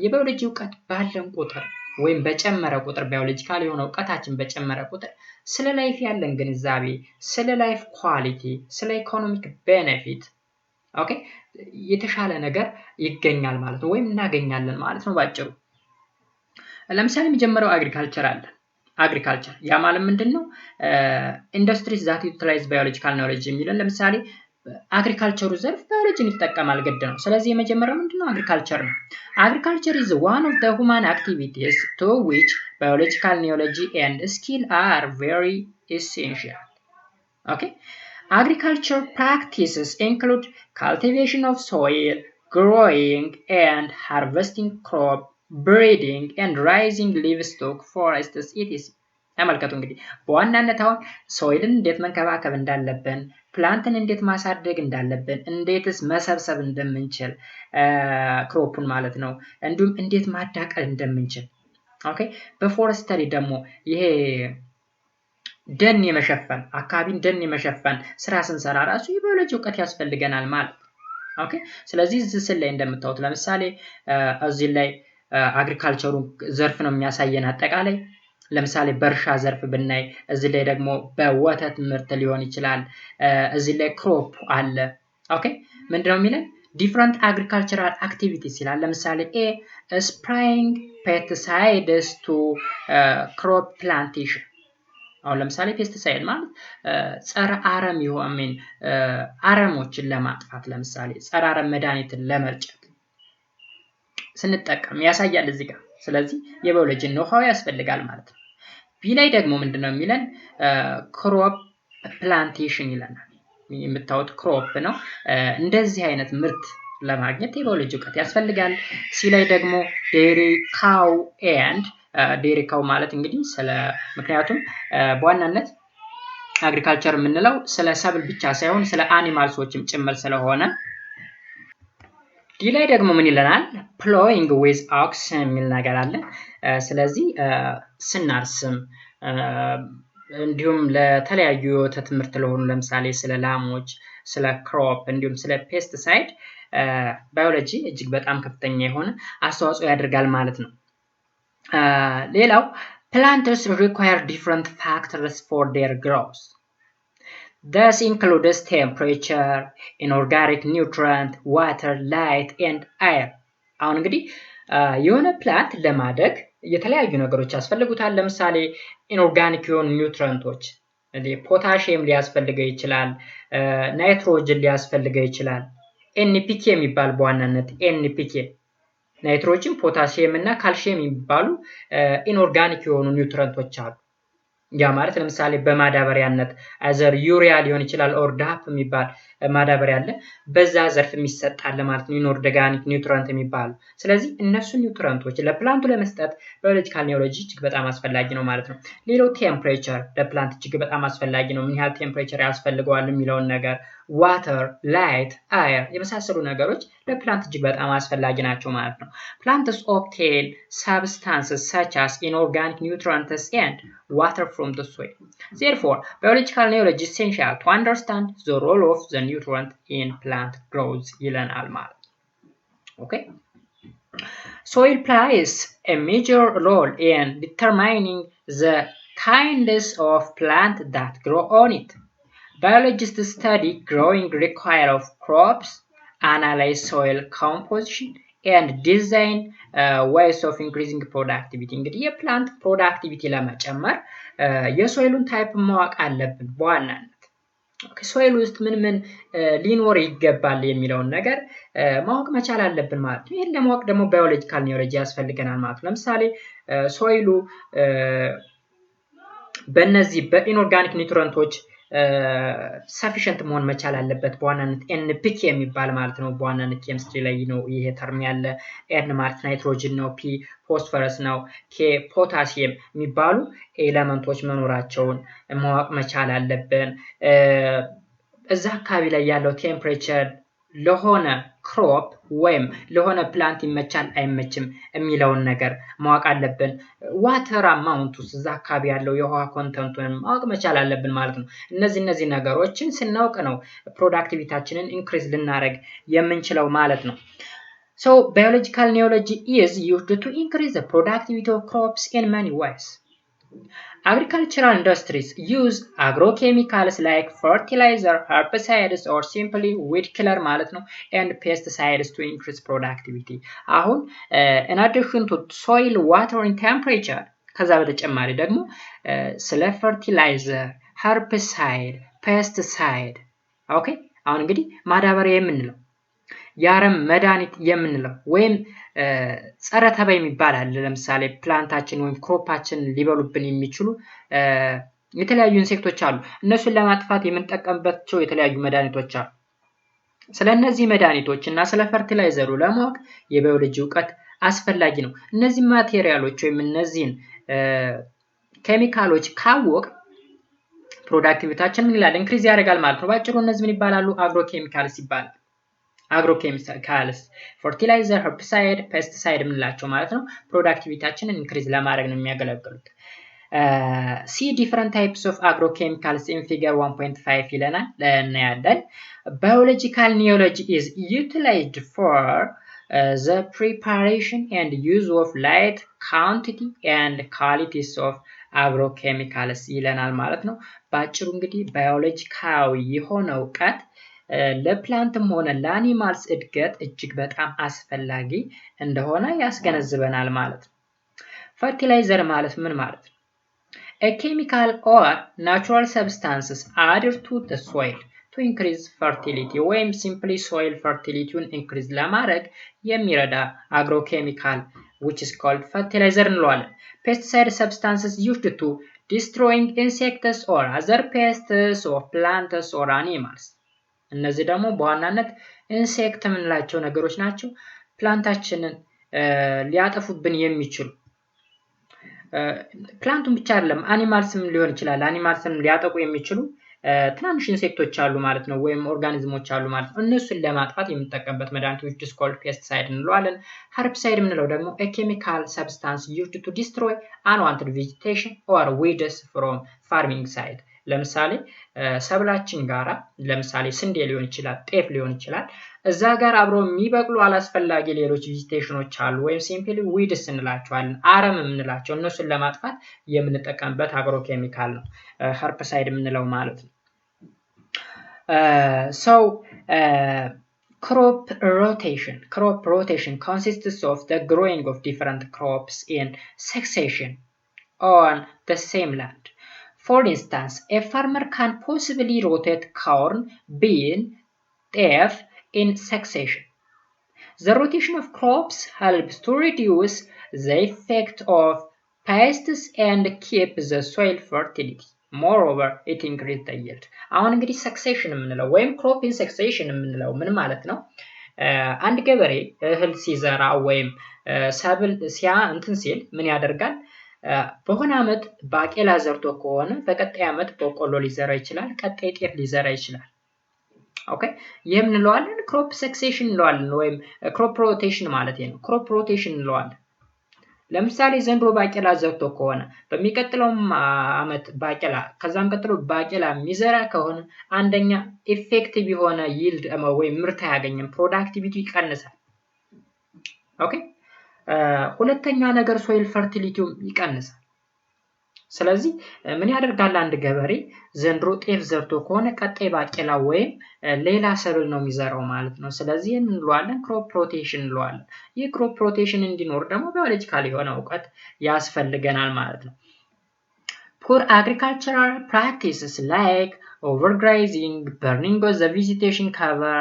የባዮሎጂ ዕውቀት ባለን ቁጥር ወይም በጨመረ ቁጥር ባዮሎጂካል የሆነ ዕውቀታችን በጨመረ ቁጥር ስለ ላይፍ ያለን ግንዛቤ፣ ስለ ላይፍ ኳሊቲ፣ ስለ ኢኮኖሚክ ቤኔፊት ኦኬ የተሻለ ነገር ይገኛል ማለት ነው ወይም እናገኛለን ማለት ነው ባጭሩ። ለምሳሌ የሚጀምረው አግሪካልቸር አለ። አግሪካልቸር ያ ማለት ምንድነው? ኢንዱስትሪስ that utilize biological knowledge የሚለን ለምሳሌ አግሪካልቸሩ ዘርፍ ባዮሎጂን ይጠቀማል ግድ ነው። ስለዚህ የመጀመሪያው ምንድነው? አግሪካልቸር ነው። Agriculture is one of the human activities to which biological knowledge and skill are very essential. Okay? Agriculture practices include cultivation of soil, growing and harvesting crop, breeding and raising livestock, forests, etc. ተመልከቱ እንግዲህ በዋናነት አሁን ሶይልን እንዴት መንከባከብ እንዳለብን፣ ፕላንትን እንዴት ማሳደግ እንዳለብን፣ እንዴትስ መሰብሰብ እንደምንችል ክሮፑን ማለት ነው፣ እንዲሁም እንዴት ማዳቀል እንደምንችል ኦኬ። በፎረስተሪ ደግሞ ይሄ ደን የመሸፈን አካባቢን ደን የመሸፈን ስራ ስንሰራ ራሱ የባዮሎጂ ዕውቀት ያስፈልገናል ማለት ኦኬ። ስለዚህ እዚህ ላይ እንደምታዩት ለምሳሌ እዚህ ላይ አግሪካልቸሩ ዘርፍ ነው የሚያሳየን አጠቃላይ። ለምሳሌ በእርሻ ዘርፍ ብናይ እዚህ ላይ ደግሞ በወተት ምርት ሊሆን ይችላል። እዚህ ላይ ክሮፕ አለ ኦኬ። ምንድነው የሚለን? different agricultural activities ይላል። ለምሳሌ A spraying pesticides to crop plantation። አሁን ለምሳሌ ፔስቲሳይድ ማለት ጸረ አረም ይሆን አረሞችን ለማጥፋት ለምሳሌ ጸረ አረም መድኃኒትን ለመርጨት ስንጠቀም ያሳያል እዚህ ጋር። ስለዚህ የባዮሎጂ ኖሃው ያስፈልጋል ማለት ነው። ቢ ላይ ደግሞ ምንድነው የሚለን? ክሮፕ ፕላንቴሽን ይለናል። የምታዩት ክሮፕ ነው። እንደዚህ አይነት ምርት ለማግኘት የባዮሎጂ ዕውቀት ያስፈልጋል። ሲ ላይ ደግሞ ዴሪ ካው ኤንድ ዴሪ ካው ማለት እንግዲህ ምክንያቱም በዋናነት አግሪካልቸር የምንለው ስለ ሰብል ብቻ ሳይሆን ስለ አኒማልሶችም ጭምር ስለሆነ ዲ ላይ ደግሞ ምን ይለናል? plowing with ox የሚል ነገር አለ። ስለዚህ ስናርስም እንዲሁም ለተለያዩ የወተት ምርት ለሆኑ ለምሳሌ ስለ ላሞች፣ ስለ ክሮፕ እንዲሁም ስለ ፔስቲሳይድ ባዮሎጂ እጅግ በጣም ከፍተኛ የሆነ አስተዋጽኦ ያደርጋል ማለት ነው። ሌላው plants require different factors for their growth. This includes temperature, inorganic nutrient, water, light and air. አሁን እንግዲህ የሆነ ፕላንት ለማደግ የተለያዩ ነገሮች ያስፈልጉታል። ለምሳሌ ኢንኦርጋኒክ የሆኑ ኒውትሪየንቶች ፖታሺየም ሊያስፈልገው ይችላል፣ ናይትሮጅን ሊያስፈልገው ይችላል። ኤንፒኬ የሚባል በዋናነት ኤንፒኬ ናይትሮጅን፣ ፖታሺየም እና ካልሲየም የሚባሉ ኢንኦርጋኒክ የሆኑ ኒውትሪየንቶች አሉ። ያ ማለት ለምሳሌ በማዳበሪያነት አዘር ዩሪያ ሊሆን ይችላል ኦር ዳፕ የሚባል ማዳበሪያ አለ በዛ ዘርፍ የሚሰጣል ማለት ነው ኢንኦርጋኒክ ኒውትሪየንት የሚባሉ ስለዚህ እነሱ ኒውትሪየንቶች ለፕላንቱ ለመስጠት ባዮሎጂካል ኒውሮሎጂ እጅግ በጣም አስፈላጊ ነው ማለት ነው ሌላው ቴምፕሬቸር ለፕላንት እጅግ በጣም አስፈላጊ ነው ምን ያህል ቴምፕሬቸር ያስፈልገዋል የሚለውን ነገር ዋተር ላይት አየር የመሳሰሉ ነገሮች ለፕላንት እጅግ በጣም አስፈላጊ ናቸው ማለት ነው plants obtain substances such as inorganic nutrients and water from the soil therefore biological knowledge is essential to understand the role of the nutrient in plant growth ይለናል ማለት okay soil plays a major role in determining the kinds of plant that grow on it biologists study growing require of crops analyze soil composition and design ways of increasing productivity እንግዲህ የፕላንት ፕሮዳክቲቪቲ ለመጨመር የሶይሉን ታይፕ ማወቅ አለብን በዋናነት ሶይል ውስጥ ምን ሊኖር ይገባል የሚለውን ነገር ማወቅ መቻል አለብን ማለት ነው ይሄን ለማወቅ ደግሞ ባዮሎጂካል ኒውሮሎጂ ያስፈልገናል ማለት ነው ለምሳሌ ሶይሉ በእነዚህ በኢንኦርጋኒክ ኒውትሪየንቶች ሰፊሽንት መሆን መቻል አለበት በዋናነት ኤንፒኬ የሚባል ማለት ነው በዋናነት ኬሚስትሪ ላይ ነው ይሄ ተርም ያለ ኤን ማለት ናይትሮጅን ነው ፒ ፎስፈረስ ነው ኬ ፖታሲየም የሚባሉ ኤሌመንቶች መኖራቸውን ማወቅ መቻል አለብን እዛ አካባቢ ላይ ያለው ቴምፕሬቸር ለሆነ ክሮፕ ወይም ለሆነ ፕላንት ይመቻል አይመችም የሚለውን ነገር ማወቅ አለብን ዋተር አማውንቱስ እዛ አካባቢ ያለው የውሃ ኮንተንቱን ማወቅ መቻል አለብን ማለት ነው እነዚህ ስናውቅን ስናውቅ ነው ፕሮዳክቲቪታችንን ኢንክሪዝ ልናደርግ የምንችለው ማለት ነው so biological knowledge is used to increase the productivity of crops in many ways agricultural industries use agrochemicals like fertilizer herbicides or simply weed killer ማለት ነው and pesticides to increase productivity አሁን in addition to soil water and temperature ከዛ በተጨማሪ ደግሞ ስለ fertilizer herbicide pesticide ኦኬ አሁን እንግዲህ ማዳበሪያ የምንለው ያረም መድኃኒት የምንለው ወይም ጸረ ተባይ የሚባል አለ ለምሳሌ ፕላንታችን ወይም ክሮፓችን ሊበሉብን የሚችሉ የተለያዩ ኢንሴክቶች አሉ እነሱን ለማጥፋት የምንጠቀምባቸው የተለያዩ መድኃኒቶች አሉ ስለነዚህ መድኃኒቶች እና ስለ ፈርቲላይዘሩ ለማወቅ የባዮሎጂ ዕውቀት አስፈላጊ ነው እነዚህ ማቴሪያሎች ወይም እነዚህን ኬሚካሎች ካወቅ ፕሮዳክቲቪታችን ምን ይላል ኢንክሪዝ ያደርጋል ማለት ነው ባጭሩ እነዚህ ምን ይባላሉ አግሮኬሚካልስ ይባላል agrochemicals fertilizer herbicide pesticide ምንላቸው ማለት ነው ፕሮዳክቲቪታችንን ኢንክሪዝ ለማድረግ ነው የሚያገለግሉት see different types of agrochemicals in figure 1.5 ይለናል እናያለን biological knowledge is utilized for the preparation and use of light quantity and qualities of agrochemicals ይለናል ማለት ነው ባጭሩ እንግዲህ ባዮሎጂካዊ የሆነ ዕውቀት ለፕላንትም ሆነ ለአኒማልስ እድገት እጅግ በጣም አስፈላጊ እንደሆነ ያስገነዝበናል ማለት ነው ፈርቲላይዘር ማለት ምን ማለት ነው a chemical or natural substances added to the soil to increase fertility ወይም simply soil fertility increase ለማድረግ የሚረዳ agrochemical which is called fertilizer እንለዋለን pesticide substances used to destroying insects or other pests of plants or animals እነዚህ ደግሞ በዋናነት ኢንሴክት ምንላቸው ነገሮች ናቸው ፕላንታችንን ሊያጠፉብን የሚችሉ ፕላንቱን ብቻ አይደለም አኒማልስም ሊሆን ይችላል አኒማልስም ሊያጠቁ የሚችሉ ትናንሽ ኢንሴክቶች አሉ ማለት ነው ወይም ኦርጋኒዝሞች አሉ ማለት ነው እነሱን ለማጥፋት የምንጠቀምበት መድኃኒት which is called pesticide እንለዋለን herbicide ምንለው ደግሞ a chemical substance used to destroy unwanted vegetation or weeds from farming site ለምሳሌ ሰብላችን ጋራ ለምሳሌ ስንዴ ሊሆን ይችላል ጤፍ ሊሆን ይችላል እዛ ጋር አብሮ የሚበቅሉ አላስፈላጊ ሌሎች ቬጂቴሽኖች አሉ ወይም ሲምፕሊ ዊድስ እንላቸዋለን አረም እንላቸው እነሱን ለማጥፋት የምንጠቀምበት አግሮኬሚካል ነው herbicide የምንለው ማለት ነው so crop rotation consists of the growing of different crops in succession on the same land For instance, a farmer can possibly rotate corn, bean, teff in succession. The rotation of crops helps to reduce the effect of pests and keep the soil fertility. Moreover, it increases the yield. አሁን እንግዲህ ሰክሴሽን የምንለው ወይም ክሮፒንግ ሰክሴሽን የምንለው ምን ማለት ነው? አንድ ገበሬ እህል ሲዘራ ወይም ሰብል እንትን ሲል ምን ያደርጋል? በሆነ አመት ባቄላ ዘርቶ ከሆነ በቀጣይ አመት በቆሎ ሊዘራ ይችላል፣ ቀጣይ ጤፍ ሊዘራ ይችላል። ኦኬ ይሄም እንለዋለን ክሮፕ ሰክሴሽን እንለዋለን ወይም ክሮፕ ሮቴሽን ማለት ነው። ክሮፕ ሮቴሽን እንለዋለን። ለምሳሌ ዘንድሮ ባቄላ ዘርቶ ከሆነ በሚቀጥለው አመት ባቄላ ከዛም ቀጥሎ ባቄላ የሚዘራ ከሆነ አንደኛ ኢፌክቲቭ የሆነ ይልድ ወይም ምርት አያገኝም፣ ፕሮዳክቲቪቲ ይቀንሳል። ኦኬ ሁለተኛ ነገር ሶይል ፈርቲሊቲው ይቀንሳል። ስለዚህ ምን ያደርጋል? አንድ ገበሬ ዘንድሮ ጤፍ ዘርቶ ከሆነ ቀጣይ ባቄላ ወይም ሌላ ሰብል ነው የሚዘራው ማለት ነው። ስለዚህ እንለዋለን ክሮፕ ሮቴሽን እንለዋለን። ይህ ክሮፕ ሮቴሽን እንዲኖር ደግሞ ባዮሎጂካል የሆነ እውቀት ያስፈልገናል ማለት ነው። Poor agricultural practices like overgrazing, burning of the vegetation cover,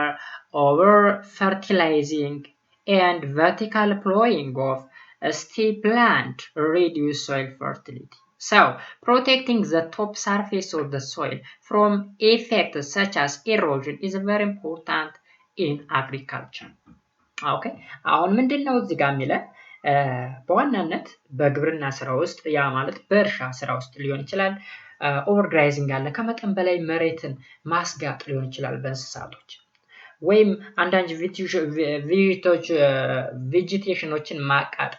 over fertilizing, and vertical plowing of steep land reduce soil fertility. So, protecting the top surface of the soil from effects such as erosion is very important in agriculture. Okay, አሁን ምንድነው እዚህ ጋር የሚለው በዋናነት በግብርና ስራ ውስጥ ያ ማለት በእርሻ ስራ ውስጥ ሊሆን ይችላል ኦቨርግራይዚንግ አለ፣ ከመጠን በላይ መሬትን ማስጋጥ ሊሆን ይችላል በእንስሳቶች ወይም አንዳንድ ቬጂቴሽኖችን ማቃጠል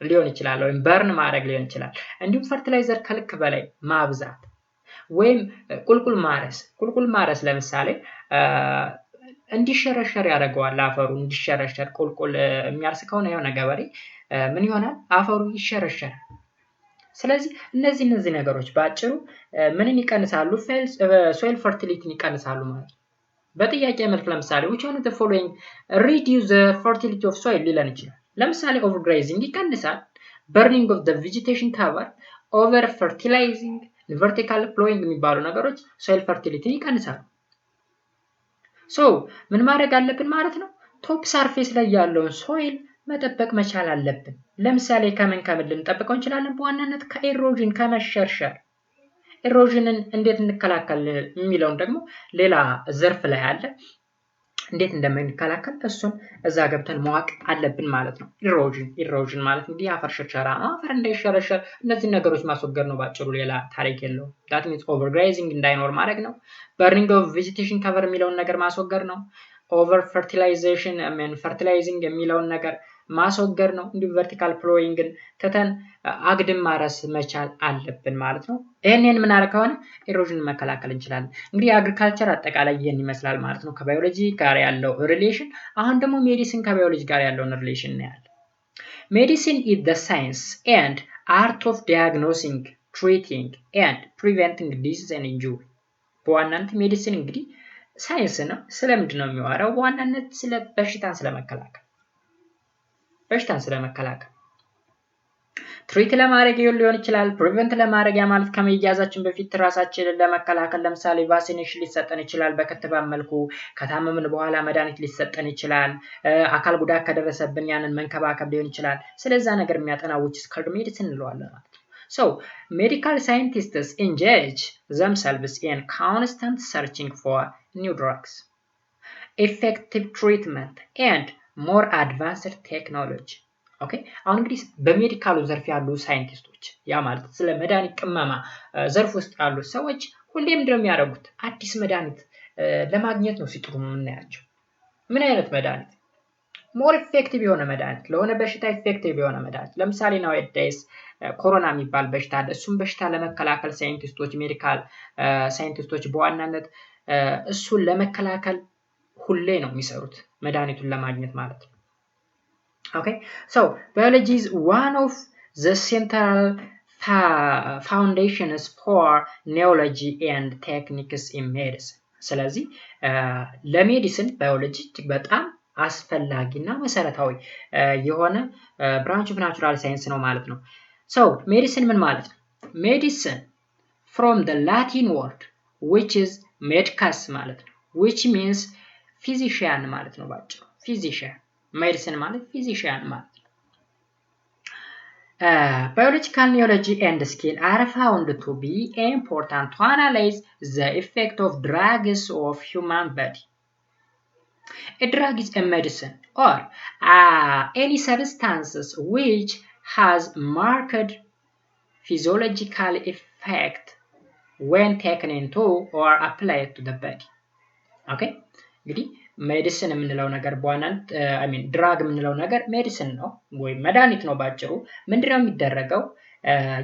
ሊሆን ይችላል ወይም በርን ማድረግ ሊሆን ይችላል። እንዲሁም ፈርቲላይዘር ከልክ በላይ ማብዛት ወይም ቁልቁል ማረስ ለምሳሌ እንዲሸረሸር ያደርገዋል። አፈሩ እንዲሸረሸር ቁልቁል የሚያርስ ከሆነ የሆነ ገበሬ ምን ይሆናል? አፈሩ ይሸረሸራል። ስለዚህ እነዚህ ነገሮች በአጭሩ ምንን ይቀንሳሉ? ሶይል ፈርቲሊቲን ይቀንሳሉ ማለት ነው። በጥያቄ መልክ ለምሳሌ which one of the following reduce the fertility of soil ሊለን ይችላል። ለምሳሌ overgrazing ይቀንሳል፣ burning of the vegetation cover, over fertilizing, vertical plowing የሚባሉ ነገሮች soil fertility ይቀንሳሉ። ሶ ምን ማድረግ አለብን ማለት ነው? ቶፕ ሰርፌስ ላይ ያለውን ሶይል መጠበቅ መቻል አለብን። ለምሳሌ ከምን ልንጠብቀው እንችላለን? በዋናነት ከኤሮዥን ከመሸርሸር። ኤሮዥንን እንዴት እንከላከል የሚለውን ደግሞ ሌላ ዘርፍ ላይ አለ። እንዴት እንደምንከላከል እሱን እዛ ገብተን ማወቅ አለብን ማለት ነው። ኢሮዥን ማለት እንግዲህ አፈር ሽርሸራ ነው። አፈር እንዳይሸረሸር እነዚህ ነገሮች ማስወገድ ነው ባጭሩ፣ ሌላ ታሪክ የለውም። that means overgrazing እንዳይኖር ማድረግ ነው። burning of vegetation cover የሚለውን ነገር ማስወገድ ነው። over fertilization fertilizing የሚለውን ነገር ማስወገድ ነው። እንዲሁ vertical plowingን ተተን አግድም ማረስ መቻል አለብን ማለት ነው። ይሄንን ምን አረ ከሆነ ኢሮዥን መከላከል እንችላለን። እንግዲህ አግሪካልቸር አጠቃላይ ይሄን ይመስላል ማለት ነው ከባዮሎጂ ጋር ያለው ሪሌሽን። አሁን ደግሞ ሜዲሲን ከባዮሎጂ ጋር ያለውን ሪሌሽን ነው ያለው። ሜዲሲን is the science and art of diagnosing, treating and preventing disease and injury። በዋናነት ሜዲሲን እንግዲህ ሳይንስ ነው። ስለምንድን ነው የሚዋራው? በዋናነት ስለ በሽታን ስለመከላከል ትሪት ለማድረግ ሊሆን ይችላል፣ ፕሪቨንት ለማድረግ ያ ማለት ከመያዛችን በፊት ራሳችንን ለመከላከል ለምሳሌ ቫክሲኔሽን ሊሰጠን ይችላል። በክትባት መልኩ ከታመምን በኋላ መድኃኒት ሊሰጠን ይችላል። አካል ጉዳት ከደረሰብን ያንን መንከባከብ ሊሆን ይችላል። ስለዛ ነገር የሚያጠና which is called medicine እንለዋለን ማለት ነው። So, medical scientists engage themselves in constant searching for new drugs, effective treatment and more advanced technology. ኦኬ አሁን እንግዲህ በሜዲካሉ ዘርፍ ያሉ ሳይንቲስቶች ያ ማለት ስለ መድኃኒት ቅመማ ዘርፍ ውስጥ ያሉ ሰዎች ሁሌም እንደሚያደርጉት አዲስ መድኃኒት ለማግኘት ነው ሲጥሩ የምናያቸው። ምን አይነት መድኃኒት? ሞር ኢፌክቲቭ የሆነ መድኃኒት፣ ለሆነ በሽታ ኢፌክቲቭ የሆነ መድኃኒት። ለምሳሌ nowadays ኮሮና የሚባል በሽታ አለ። እሱን በሽታ ለመከላከል ሳይንቲስቶች ሜዲካል ሳይንቲስቶች በዋናነት እሱን ለመከላከል ሁሌ ነው የሚሰሩት መድኃኒቱን ለማግኘት ማለት ነው። Okay, so biology is one of the central foundations for neurology and techniques in medicine. ስለዚህ ለሜዲሲን ባዮሎጂ እጅግ በጣም አስፈላጊና መሰረታዊ የሆነ ብራንች ኦፍ ናቹራል ሳይንስ ነው ማለት ነው። So medicine ምን ማለት ነው? Medicine from the Latin word which is medicus ማለት ነው, which means physician ማለት ነው ባጭሩ physician። ሜዲሲን ማለት ፊዚሺያን ማለት ነው። biological knowledge and skill are found to be important to analyze the effect of drugs of human body. A drug is a medicine or any substances which has marked physiological effect when taken into or applied to the body. Okay? እንግዲህ ሜዲሲን የምንለው ነገር በዋናነት ድራግ የምንለው ነገር ሜዲሲን ነው ወይም መድኃኒት ነው ባጭሩ። ምንድነው የሚደረገው?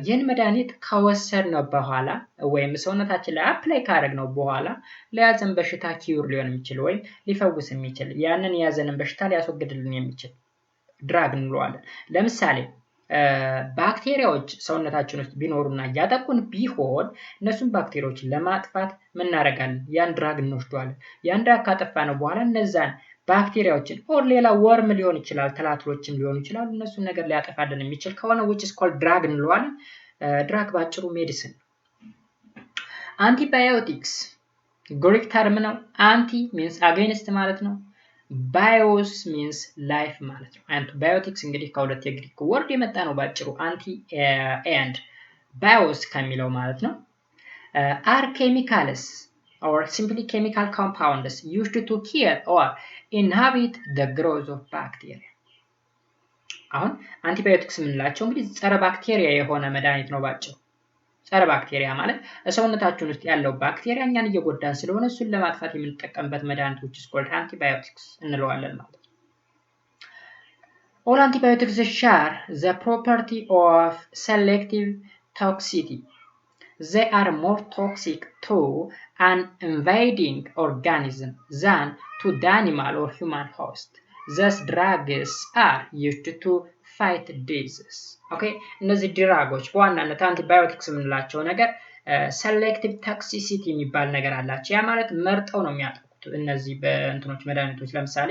ይህን መድኃኒት ከወሰድነው በኋላ ወይም ሰውነታችን ላይ አፕላይ ካደረግነው በኋላ ለያዘን በሽታ ኪዩር ሊሆን የሚችል ወይም ሊፈውስ የሚችል ያንን የያዘንን በሽታ ሊያስወግድልን የሚችል ድራግ እንለዋለን። ለምሳሌ ባክቴሪያዎች ሰውነታችን ውስጥ ቢኖሩና ያጠቁን ቢሆን እነሱን ባክቴሪያዎች ለማጥፋት ምን እናደርጋለን? ያን ድራግ እንወስደዋለን። ያን ድራግ ካጠፋነው በኋላ እነዛን ባክቴሪያዎችን ኦር ሌላ ወርም ሊሆን ይችላል፣ ትላትሎችም ሊሆኑ ይችላሉ። እነሱን ነገር ሊያጠፋልን የሚችል ከሆነ which is called drug እንለዋለን። ድራግ ባጭሩ ሜዲሲን። አንቲባዮቲክስ ግሪክ ተርም ነው። አንቲ means against ማለት ነው። bios means life ማለት ነው። antibiotics እንግዲህ ከሁለት የግሪክ ወርድ የመጣ ነው ባጭሩ አንቲ and bios ከሚለው ማለት ነው። are chemicals or simply chemical compounds used to kill or inhibit the growth of bacteria. አሁን አንቲባዮቲክስ የምንላቸው እንግዲህ ጸረ ባክቴሪያ የሆነ መድኃኒት ነው ባጭሩ። ጸረ ባክቴሪያ ማለት ሰውነታችን ውስጥ ያለው ባክቴሪያ እኛን እየጎዳን ስለሆነ እሱን ለማጥፋት የምንጠቀምበት መድኃኒት which is called antibiotics እንለዋለን ማለት ነው። All antibiotics share the property of selective toxicity. They are more toxic to an invading organism than to the animal or human host. Thus drugs are used to fight disease. Okay, እነዚህ ድራጎች በዋናነት አንቲባዮቲክስ የምንላቸው ነገር selective toxicity የሚባል ነገር አላቸው። ያ ማለት መርጠው ነው የሚያጠቁት እነዚህ በእንትኖች መድኃኒቶች። ለምሳሌ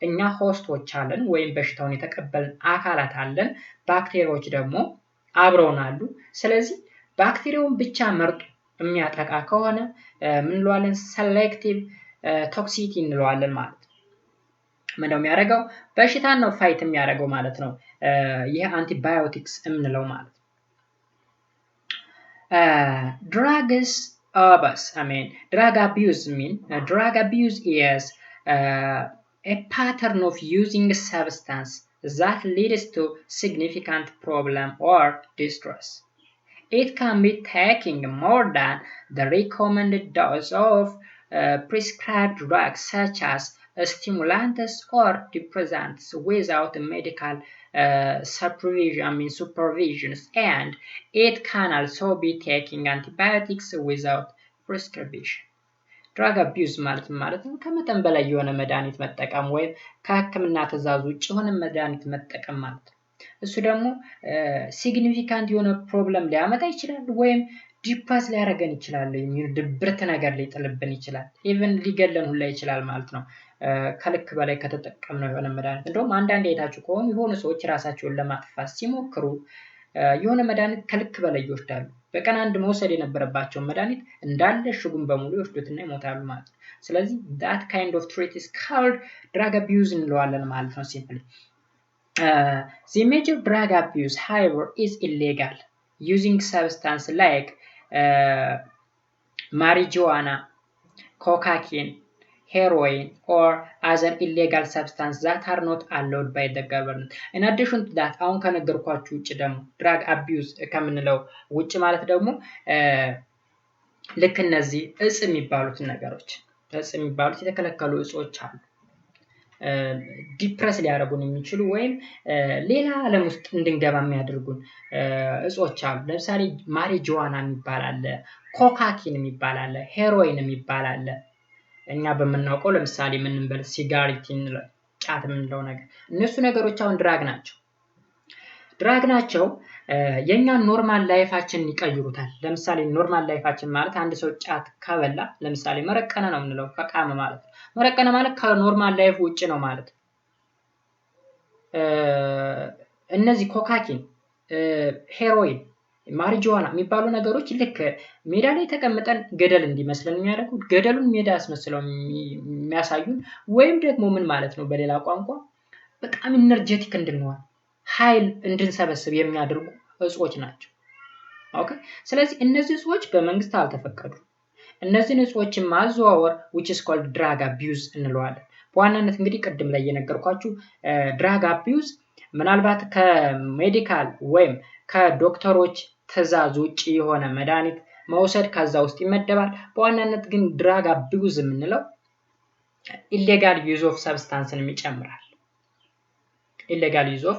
እኛ ሆስቶች አለን ወይም በሽታውን የተቀበልን አካላት አለን፣ ባክቴሪያዎች ደግሞ አብረውን አሉ። ስለዚህ ባክቴሪያውን ብቻ መርጦ የሚያጠቃ ከሆነ ምን እንለዋለን? selective toxicity እንለዋለን ማለት ነው። ምንድነው የሚያደርገው? በሽታን ነው ፋይት የሚያደርገው ማለት ነው። ይሄ አንቲባዮቲክስ የምንለው ማለት ነው። drugs drug abuse is a pattern of using a substance that leads to significant problem or distress. It can be taking more than the recommended dose of prescribed drugs such as stimulants or depressants without medical supervision, and it can also be taking antibiotics without prescription. drug abuse ማለት ነው ከመጠን በላይ የሆነ መድኃኒት መጠቀም ወይም ከሕክምና ትዕዛዝ ውጭ የሆነ መድኃኒት መጠቀም ማለት ነው። እሱ ደግሞ ሲግኒፊካንት የሆነ ፕሮብለም ሊያመጣ ይችላል ወይም ዲፕረስ ሊያደርገን ይችላል፣ ድብርት ነገር ሊጥልብን ይችላል፣ ኢቭን ሊገለን ሁላ ይችላል ማለት ነው ከልክ በላይ ከተጠቀምነው የሆነ መድኃኒት። እንደውም አንዳንድ አይታችሁ ከሆነ የሆኑ ሰዎች ራሳቸውን ለማጥፋት ሲሞክሩ የሆነ መድኃኒት ከልክ በላይ ይወስዳሉ። በቀን አንድ መውሰድ የነበረባቸው መድኃኒት እንዳለ እሽጉን በሙሉ ይወስዱትና ይሞታሉ ማለት ነው። ስለዚህ that kind of treat is called drug abuse እንለዋለን ማለት ነው simply. The major drug abuse, however, is illegal. Using substances like marijuana, cocaine, heroin, or other illegal substances that are not allowed by the government. In addition to that, አሁን ከነገርኳችሁ ውጭ ደግሞ drug abuse ከምንለው ውጭ ማለት ደግሞ ልክ እነዚህ እጽ የሚባሉት ነገሮች የተከለከሉ እጾች አሉ። ዲፕረስ ሊያደርጉን የሚችሉ ወይም ሌላ ዓለም ውስጥ እንድንገባ የሚያደርጉን እጾች አሉ። ለምሳሌ ማሪጁዋና የሚባል አለ፣ ኮካኪን የሚባል አለ፣ ሄሮይን የሚባል አለ። እኛ በመናውቀው ለምሳሌ ምንበል ሲጋሬት ጫት የምንለው ነገር፣ እነሱ ነገሮች አሁን ድራግ ናቸው። የኛን ኖርማል ላይፋችንን ይቀይሩታል። ለምሳሌ ኖርማል ላይፋችን ማለት አንድ ሰው ጫት ከበላ ለምሳሌ መረቀነ ነው የምንለው፣ ከቃመ ማለት ነው። መረቀነ ማለት ከኖርማል ላይፍ ውጭ ነው ማለት። እነዚህ ኮካኪን፣ ሄሮይን፣ ማሪጁዋና የሚባሉ ነገሮች ልክ ሜዳ ላይ ተቀምጠን ገደል እንዲመስለን የሚያደርጉት፣ ገደሉን ሜዳ አስመስለው የሚያሳዩን፣ ወይም ደግሞ ምን ማለት ነው በሌላ ቋንቋ በጣም ኢነርጄቲክ እንድንሆን ኃይል እንድንሰበስብ የሚያደርጉ እጾች ናቸው። ኦኬ ስለዚህ እነዚህ እጾች በመንግስት አልተፈቀዱም። እነዚህን እጾችን ማዘዋወር which is called drug abuse እንለዋለን። በዋናነት እንግዲህ ቅድም ላይ የነገርኳችሁ ድራግ አቢዩዝ ምናልባት ከሜዲካል ወይም ከዶክተሮች ትዕዛዝ ውጪ የሆነ መድኃኒት መውሰድ ከዛ ውስጥ ይመደባል። በዋናነት ግን ድራግ አቢዩዝ የምንለው ኢሌጋል ዩዝ ኦፍ ሰብስታንስን ይጨምራል። illegal use of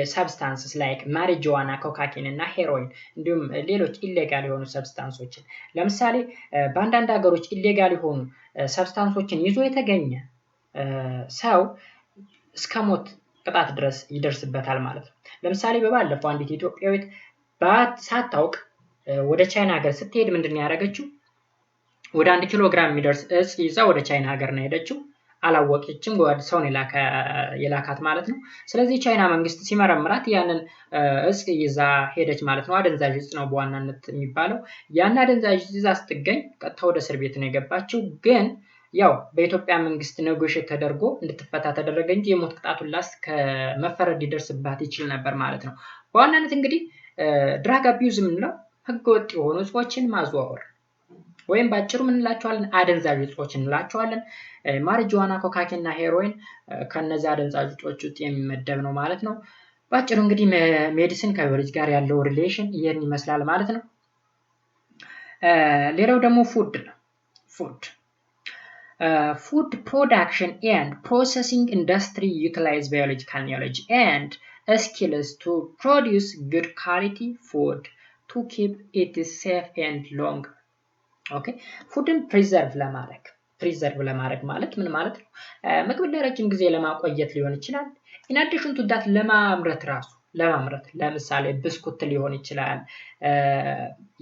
substances like marijuana, cocaine እና ሄሮይን እንዲሁም ሌሎች ኢሌጋል የሆኑ ሰብስታንሶችን ለምሳሌ በአንዳንድ ሀገሮች ኢሌጋል የሆኑ ሰብስታንሶችን ይዞ የተገኘ ሰው እስከ ሞት ቅጣት ድረስ ይደርስበታል ማለት ነው። ለምሳሌ በባለፈው አንዲት ኢትዮጵያዊት ሳታውቅ ወደ ቻይና ሀገር ስትሄድ ምንድነው ያደረገችው? ወደ 1 ኪሎ ግራም የሚደርስ እጽ ይዛ ወደ ቻይና ሀገር ነው ሄደችው። አላወቀችም ወደ ሰው የላካት ማለት ነው። ስለዚህ ቻይና መንግስት ሲመረምራት ያንን እጽ ይዛ ሄደች ማለት ነው። አደንዛዥ እጽ ነው በዋናነት የሚባለው። ያን አደንዛዥ ይዛ ስትገኝ ቀጥታ ወደ እስር ቤት ነው የገባችው። ግን ያው በኢትዮጵያ መንግስት ኔጎሽት ተደርጎ እንድትፈታ ተደረገ እንጂ የሞት ቅጣቱን ላስ ከመፈረድ ይደርስባት ይችል ነበር ማለት ነው። በዋናነት እንግዲህ ድራግ አቢዩዝ የምንለው ህገወጥ የሆኑ እጾችን ማዘዋወር ወይም ባጭሩ ምን እንላቸዋለን? አደንዛዥ እጾች እንላቸዋለን። ማሪጁዋና፣ ኮካኪን እና ሄሮይን ከነዚህ አደንዛዥ እጾች ውስጥ የሚመደብ ነው ማለት ነው። ባጭሩ እንግዲህ ሜዲሲን ከቢዮሎጂ ጋር ያለው ሪሌሽን ይህን ይመስላል ማለት ነው። ሌላው ደግሞ ፉድ ነው። ፉድ ፕሮዳክሽን ኤንድ ፕሮሰሲንግ ኢንዱስትሪ ዩቲላይዝ ባዮሎጂካል ኖሌጅ ኤንድ skills to produce good quality food to keep it safe and long. ኦኬ ፉድን ፕሪዘርቭ ለማድረግ ማለት ምን ማለት ነው? ምግብን ለረጅም ጊዜ ለማቆየት ሊሆን ይችላል። in addition to that ለማምረት ለምሳሌ ብስኩት ሊሆን ይችላል።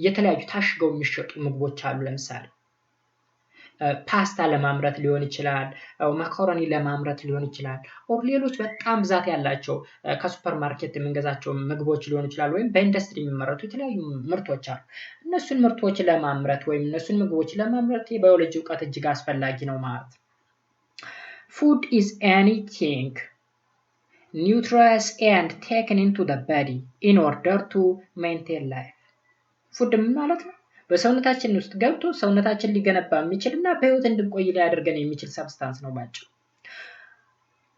የተለያዩ ታሽገው የሚሸጡ ምግቦች አሉ። ለምሳሌ ፓስታ ለማምረት ሊሆን ይችላል፣ ማካሮኒ ለማምረት ሊሆን ይችላል፣ ኦር ሌሎች በጣም ብዛት ያላቸው ከሱፐር ማርኬት የምንገዛቸው ምግቦች ሊሆን ይችላል፣ ወይም በኢንዱስትሪ የሚመረቱ የተለያዩ ምርቶች አሉ። እነሱን ምርቶች ለማምረት ወይም እነሱን ምግቦች ለማምረት የባዮሎጂ እውቀት እጅግ አስፈላጊ ነው ማለት ነው። Food is anything nutritious and taken into the body in order to maintain life. ፉድ ማለት ነው በሰውነታችን ውስጥ ገብቶ ሰውነታችን ሊገነባ የሚችልና በህይወት እንድንቆይ ሊያደርገን የሚችል ሰብስታንስ ነው ባጭሩ።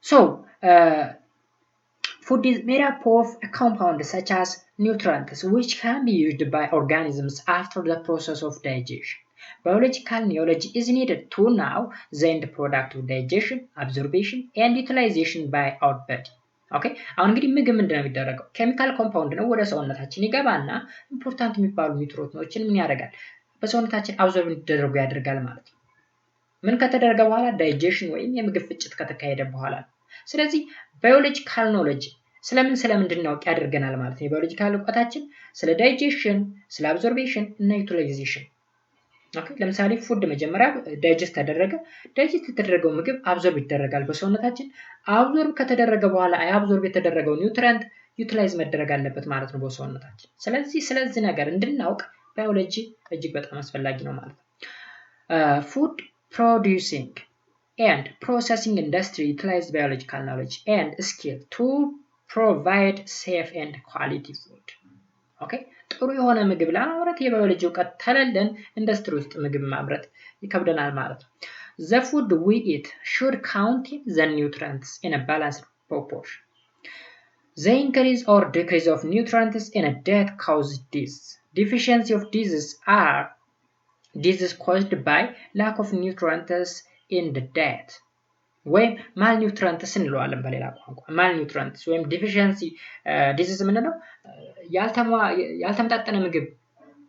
So food is made up of a compound such as nutrients which can be used by organisms after the process of digestion. Biological knowledge is needed to know the end product of digestion, absorption and utilization by our body. ኦኬ አሁን እንግዲህ ምግብ ምንድነው የሚደረገው? ኬሚካል ኮምፓውንድ ነው ወደ ሰውነታችን ይገባና ኢምፖርታንት የሚባሉ ኒውትሪየንቶችን ምን ያደርጋል? በሰውነታችን አብዞርብ እንዲደረጉ ያደርጋል ማለት ነው። ምን ከተደረገ በኋላ? ዳይጀሽን ወይም የምግብ ፍጭት ከተካሄደ በኋላ። ስለዚህ ባዮሎጂካል ኖሌጅ ስለምንድን ነው ያደርገናል ማለት ነው። የባዮሎጂካል እውቀታችን ስለ ዳይጀሽን፣ ስለ አብዞርቤሽን እና ዩቲላይዜሽን። ኦኬ ለምሳሌ ፉድ መጀመሪያ ዳይጀስት ተደረገ። ዳይጀስት የተደረገው ምግብ አብዞርብ ይደረጋል በሰውነታችን። አብዞርብ ከተደረገ በኋላ አብዞርብ የተደረገው ኒውትሪየንት ዩቲላይዝ መደረግ አለበት ማለት ነው በሰውነታችን። ስለዚህ ነገር እንድናውቅ ባዮሎጂ እጅግ በጣም አስፈላጊ ነው ማለት ነው። ፉድ ፕሮዲዩሲንግ and processing industry utilize biological knowledge and skill to provide safe and quality food. Okay ጥሩ የሆነ ምግብ ለማምረት የባዮሎጂ እውቀት ተለለን ኢንዱስትሪ ውስጥ ምግብ ማምረት ይከብደናል ማለት ነው። The food we eat should contain the nutrients in a balanced proportion. The increase or decrease of nutrients in a diet causes disease. Deficiency of disease caused by lack of nutrients in the diet. ወይም malnutrients እንለዋለን በሌላ ቋንቋ። malnutrients ወይም deficiency disease ምንለው? ያልተመጣጠነ ምግብ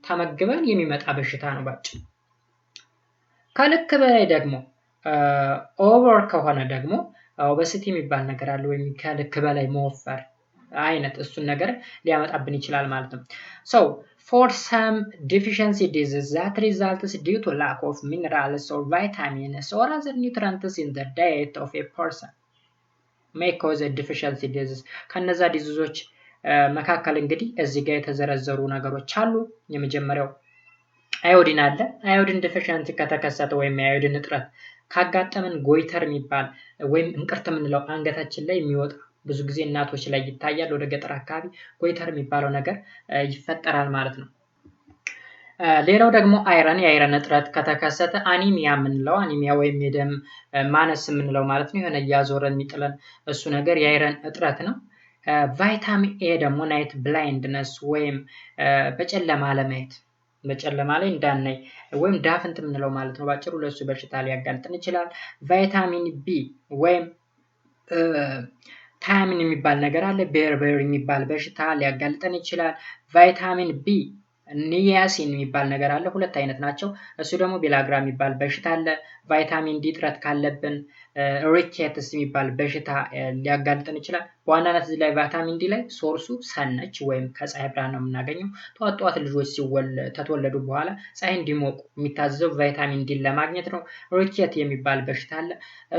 ተመግበን የሚመጣ በሽታ ነው ባጭሩ። ከልክ በላይ ደግሞ ኦቨር ከሆነ ደግሞ ኦበሲቲ የሚባል ነገር አለ፣ ወይም ከልክ በላይ መወፈር አይነት እሱን ነገር ሊያመጣብን ይችላል ማለት ነው። So for some deficiency disease that results due to lack of minerals or vitamins or other nutrients in the diet of a person may cause a deficiency disease. ከነዛ ዲዚዞች መካከል እንግዲህ እዚህ ጋር የተዘረዘሩ ነገሮች አሉ። የመጀመሪያው አዮዲን አለ። አዮዲን ዲፊሸንሲ ከተከሰተ ወይም የአዮዲን እጥረት ካጋጠመን ጎይተር የሚባል ወይም እንቅርት የምንለው አንገታችን ላይ የሚወጣ ብዙ ጊዜ እናቶች ላይ ይታያል። ወደ ገጠር አካባቢ ጎይተር የሚባለው ነገር ይፈጠራል ማለት ነው። ሌላው ደግሞ አይረን የአይረን እጥረት ከተከሰተ አኒሚያ የምንለው አኒሚያ ወይም የደም ማነስ የምንለው ማለት ነው። የሆነ እያዞረ የሚጥለን እሱ ነገር የአይረን እጥረት ነው። ቫይታሚን ኤ ደግሞ ናይት ብላይንድነስ ወይም በጨለማ አለማየት በጨለማ ላይ እንዳናይ ወይም ዳፍንት የምንለው ማለት ነው። ባጭሩ ለሱ በሽታ ሊያጋልጥን ይችላል። ቫይታሚን ቢ ወይም ታያሚን የሚባል ነገር አለ። ቤርቤር የሚባል በሽታ ሊያጋልጠን ይችላል። ቫይታሚን ቢ ኒያሲን የሚባል ነገር አለ። ሁለት አይነት ናቸው። እሱ ደግሞ ቢላግራ የሚባል በሽታ አለ። ቫይታሚን ዲ እጥረት ካለብን ሪኬትስ የሚባል በሽታ ሊያጋልጠን ይችላል። በዋናነት እዚህ ላይ ቫይታሚን ዲ ላይ ሶርሱ ሰነች ወይም ከፀሐይ ብርሃን ነው የምናገኘው። ጠዋት ልጆች ከተወለዱ በኋላ ፀሐይ እንዲሞቁ የሚታዘዘው ቫይታሚን ዲ ለማግኘት ነው። ሪኬት የሚባል በሽታ አለ።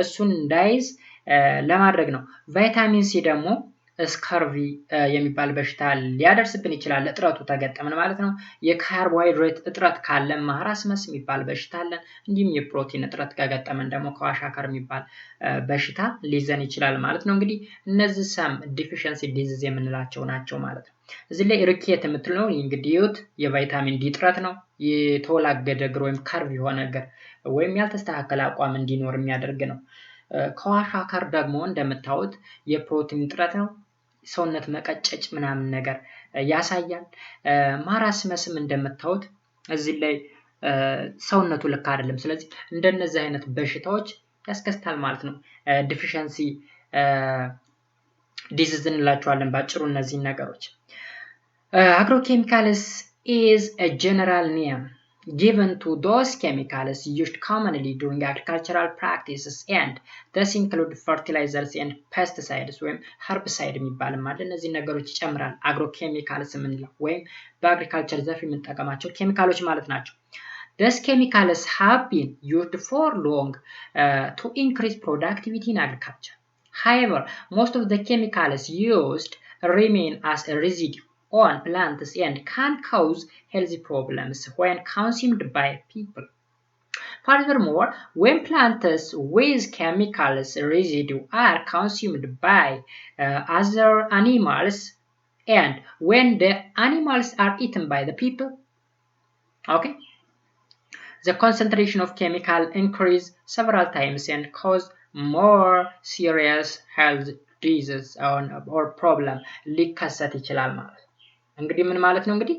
እሱን እንዳይዝ ለማድረግ ነው። ቫይታሚን ሲ ደግሞ ስካርቪ የሚባል በሽታ ሊያደርስብን ይችላል። እጥረቱ ተገጠመን ማለት ነው። የካርቦሃይድሬት እጥረት ካለ ማራስመስ የሚባል በሽታ አለ። እንዲሁም የፕሮቲን እጥረት ከገጠመን ደግሞ ከዋሻከር የሚባል በሽታ ሊይዘን ይችላል ማለት ነው። እንግዲህ እነዚህ ሰም ዲፊሽንሲ ዲዚዝ የምንላቸው ናቸው ማለት ነው። እዚህ ላይ ሪኬት የምትለው እንግዲህ የቫይታሚን ዲ እጥረት ነው። የተወላገደ እግር ወይም ካርቭ የሆነ እግር ወይም ያልተስተካከለ አቋም እንዲኖር የሚያደርግ ነው። ከዋሻከር ደግሞ እንደምታዩት የፕሮቲን እጥረት ነው። ሰውነት መቀጨጭ ምናምን ነገር ያሳያል። ማራስመስም እንደምታዩት እዚህ ላይ ሰውነቱ ልክ አይደለም። ስለዚህ እንደነዚህ አይነት በሽታዎች ያስከስታል ማለት ነው። ዲፊሸንሲ ዲዚዝ እንላቸዋለን ባጭሩ እነዚህን ነገሮች። አግሮኬሚካልስ is a general name given to those chemicals used commonly during agricultural practices and thus include fertilizers and pesticides ወይም herbicide የሚባልም አለ። እነዚህ ነገሮች ይጨምራል አግሮኬሚካልስ የምንለው ወይም በአግሪካልቸር ዘርፍ የምንጠቀማቸው ኬሚካሎች ማለት ናቸው። These chemicals have been used for long to increase productivity in agriculture. However, most of the chemicals used remain as a residue on plants and can cause health problems when consumed by people. Furthermore, when plants with chemicals residue are consumed by other animals and when the animals are eaten by the people, okay, the concentration of chemical increase several times and cause more serious health disease or problem ሊከሰት ይችላል ማለት ነው። እንግዲህ ምን ማለት ነው? እንግዲህ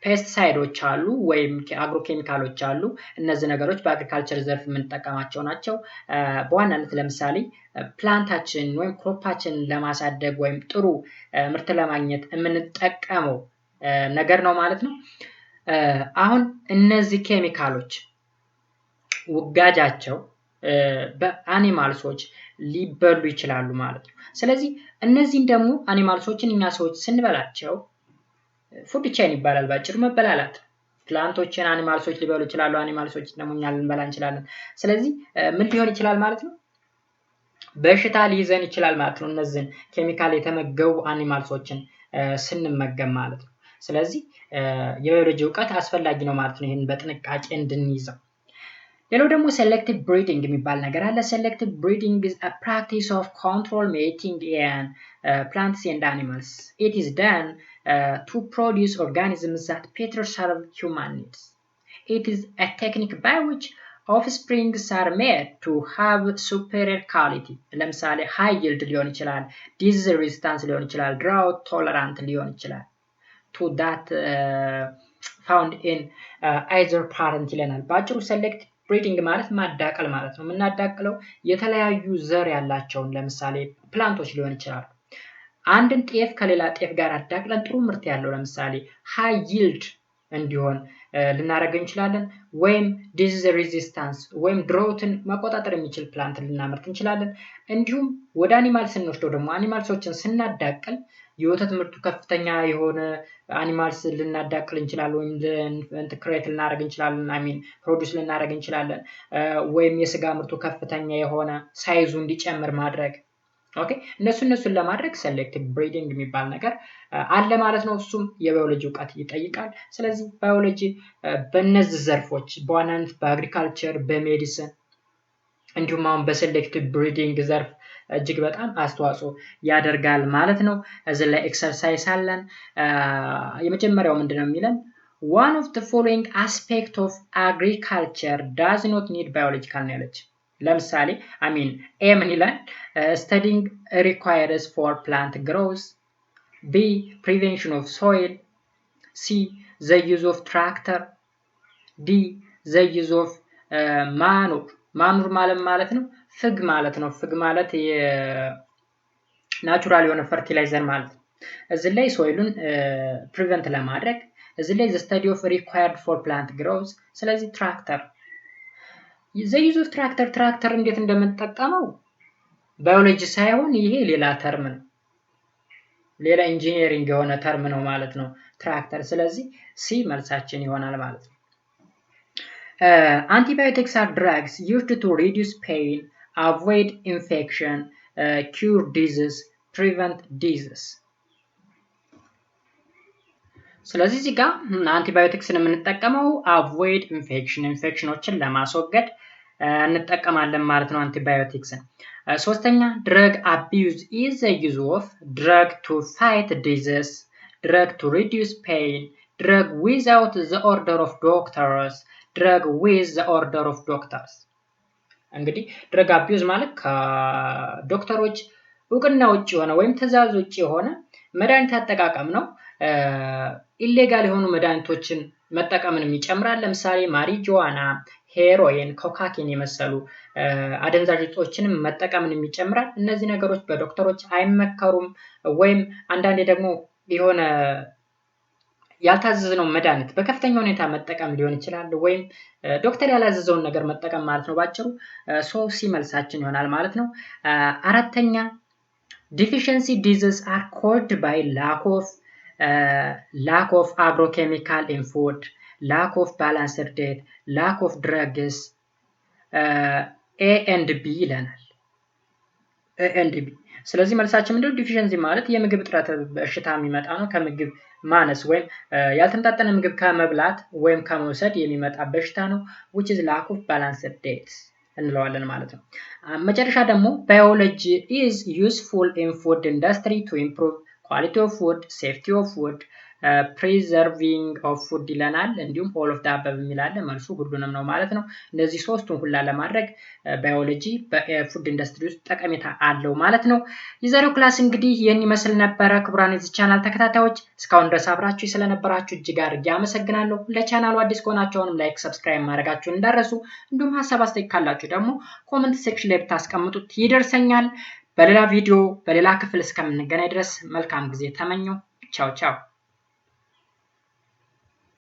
ፔስቲሳይዶች አሉ ወይም አግሮኬሚካሎች አሉ። እነዚህ ነገሮች በአግሪካልቸር ዘርፍ የምንጠቀማቸው ናቸው። በዋናነት ለምሳሌ ፕላንታችን ወይም ክሮፓችን ለማሳደግ ወይም ጥሩ ምርት ለማግኘት የምንጠቀመው ነገር ነው ማለት ነው። አሁን እነዚህ ኬሚካሎች ውጋጃቸው በአኒማልሶች ሊበሉ ይችላሉ ማለት ነው። ስለዚህ እነዚህን ደግሞ አኒማልሶችን እኛ ሰዎች ስንበላቸው ፉድ ቼን ይባላል ባጭሩ መበላላት። ፕላንቶችን አኒማልሶች ሊበሉ ይችላሉ፣ አኒማልሶችን ደግሞ እኛ ልንበላ እንችላለን። ስለዚህ ምን ሊሆን ይችላል ማለት ነው? በሽታ ሊይዘን ይችላል ማለት ነው። እነዚህን ኬሚካል የተመገቡ አኒማልሶችን ስንመገብ ማለት ነው። ስለዚህ የባዮሎጂ እውቀት አስፈላጊ ነው ማለት ነው። ይሄን በጥንቃቄ እንድንይዘው። ሌላው ደግሞ selective breeding የሚባል ነገር አለ። selective breeding is a practice of control mating in plants and animals. It is done to produce organisms that better serve human needs. It is a technique by which offsprings are made to have superior quality. ለምሳሌ high yield ሊሆን ይችላል፣ disease resistance ሊሆን ይችላል፣ drought tolerant ሊሆን ይችላል to that found in either parent ይለናል። ባጭሩ select ብሪዲንግ ማለት ማዳቀል ማለት ነው። የምናዳቅለው የተለያዩ ዘር ያላቸውን ለምሳሌ ፕላንቶች ሊሆን ይችላሉ። አንድን ጤፍ ከሌላ ጤፍ ጋር አዳቅለን ጥሩ ምርት ያለው ለምሳሌ ሃይ ይልድ እንዲሆን ልናደርግ እንችላለን። ወይም ዲዚዝ ሬዚስታንስ ወይም ድሮውትን መቆጣጠር የሚችል ፕላንት ልናመርት እንችላለን። እንዲሁም ወደ አኒማል ስንወስደው ደግሞ አኒማልሶችን ስናዳቅል የወተት ምርቱ ከፍተኛ የሆነ አኒማልስ ልናዳቅል እንችላለን ወይም ክሬት ልናደርግ እንችላለን። ፕሮዲዩስ ልናደርግ እንችላለን። ወይም የስጋ ምርቱ ከፍተኛ የሆነ ሳይዙ እንዲጨምር ማድረግ። ኦኬ፣ እነሱን ለማድረግ ሴሌክቲቭ ብሪዲንግ የሚባል ነገር አለ ማለት ነው። እሱም የባዮሎጂ እውቀት ይጠይቃል። ስለዚህ ባዮሎጂ በእነዚህ ዘርፎች በዋናነት በአግሪካልቸር፣ በሜዲሲን እንዲሁም አሁን በሴሌክቲቭ ብሪዲንግ ዘርፍ እጅግ በጣም አስተዋጽኦ ያደርጋል ማለት ነው። እዚህ ላይ ኤክሰርሳይዝ አለን። የመጀመሪያው ምንድነው የሚለን one of the following aspect of agriculture does not need biological knowledge ለምሳሌ A ምን ይላል studying requires for plant growth B prevention of soil C the use of tractor D the use of manure ማለት ነው ፍግ ማለት ነው ፍግ ማለት የናቹራል የሆነ ፈርቲላይዘር ማለት ነው እዚህ ላይ ሶይሉን ፕሪቨንት ለማድረግ እዚህ ላይ the study of required for plant growth ስለዚህ ትራክተር the use of tractor እንዴት እንደምንጠቀመው ባዮሎጂ ሳይሆን ይሄ ሌላ ተርም ነው ሌላ ኢንጂነሪንግ የሆነ ተርም ነው ማለት ነው ትራክተር ስለዚህ ሲ መልሳችን ይሆናል ማለት ነው antibiotics are drugs used to reduce pain avoid infection cure disease prevent disease ስለዚህ እዚህ ጋር አንቲባዮቲክስን የምንጠቀመው avoid ኢንፌክሽኖችን ለማስወገድ እንጠቀማለን ማለት ነው አንቲባዮቲክስን ሶስተኛ drug abuse is the use of drug to fight disease drug to reduce pain drug without the order of doctors drug with the order of doctors እንግዲህ drug abuse ማለት ከዶክተሮች እውቅና ውጪ የሆነ ወይም ትዕዛዝ ውጪ የሆነ መድኃኒት አጠቃቀም ነው ኢሌጋል የሆኑ መድኃኒቶችን መጠቀምን ይጨምራል ለምሳሌ ማሪጁዋና ሄሮይን ኮካኪን የመሰሉ አደንዛዥ እጾችን መጠቀምን ይጨምራል እነዚህ ነገሮች በዶክተሮች አይመከሩም ወይም አንዳንዴ ደግሞ የሆነ ያልታዘዘው መድኃኒት በከፍተኛ ሁኔታ መጠቀም ሊሆን ይችላል ወይም ዶክተር ያላዘዘውን ነገር መጠቀም ማለት ነው ባጭሩ ሶ ሲ መልሳችን ይሆናል ማለት ነው አራተኛ deficiency diseases are caused by lack of agrochemical in food lack of balanced diet lack of drugs A and B ይለናል A and B ስለዚህ መልሳችን ምንድነው ዲፊሸንሲ ማለት የምግብ እጥረት በሽታ የሚመጣ ነው ከምግብ ማነስ ወይም ያልተመጣጠነ ምግብ ከመብላት ወይም ከመውሰድ የሚመጣ በሽታ ነው which is lack of balanced diet እንለዋለን ማለት ነው መጨረሻ ደግሞ biology is useful in food industry to improve quality of food safety of food preserving of food ይለናል እንዲሁም all of the above የሚላለ መልሱ ሁሉንም ነው ማለት ነው እነዚህ ሶስቱን ሁላ ለማድረግ ባዮሎጂ በፉድ ኢንደስትሪ ውስጥ ጠቀሜታ አለው ማለት ነው የዛሬው ክላስ እንግዲህ ይሄን ይመስል ነበር ክቡራን የዚህ ቻናል ተከታታዮች እስካሁን ድረስ አብራችሁ ስለነበራችሁ እጅግ አድርጌ አመሰግናለሁ ለቻናሉ አዲስ ከሆናችሁ አሁንም ላይክ ሰብስክራይብ ማድረጋችሁን እንዳትረሱ እንዲሁም ሐሳብ አስተያየት ካላችሁ ደግሞ ኮሜንት ሴክሽን ላይ ብታስቀምጡት ይደርሰኛል በሌላ ቪዲዮ በሌላ ክፍል እስከምንገናኝ ድረስ መልካም ጊዜ ተመኘው ቻው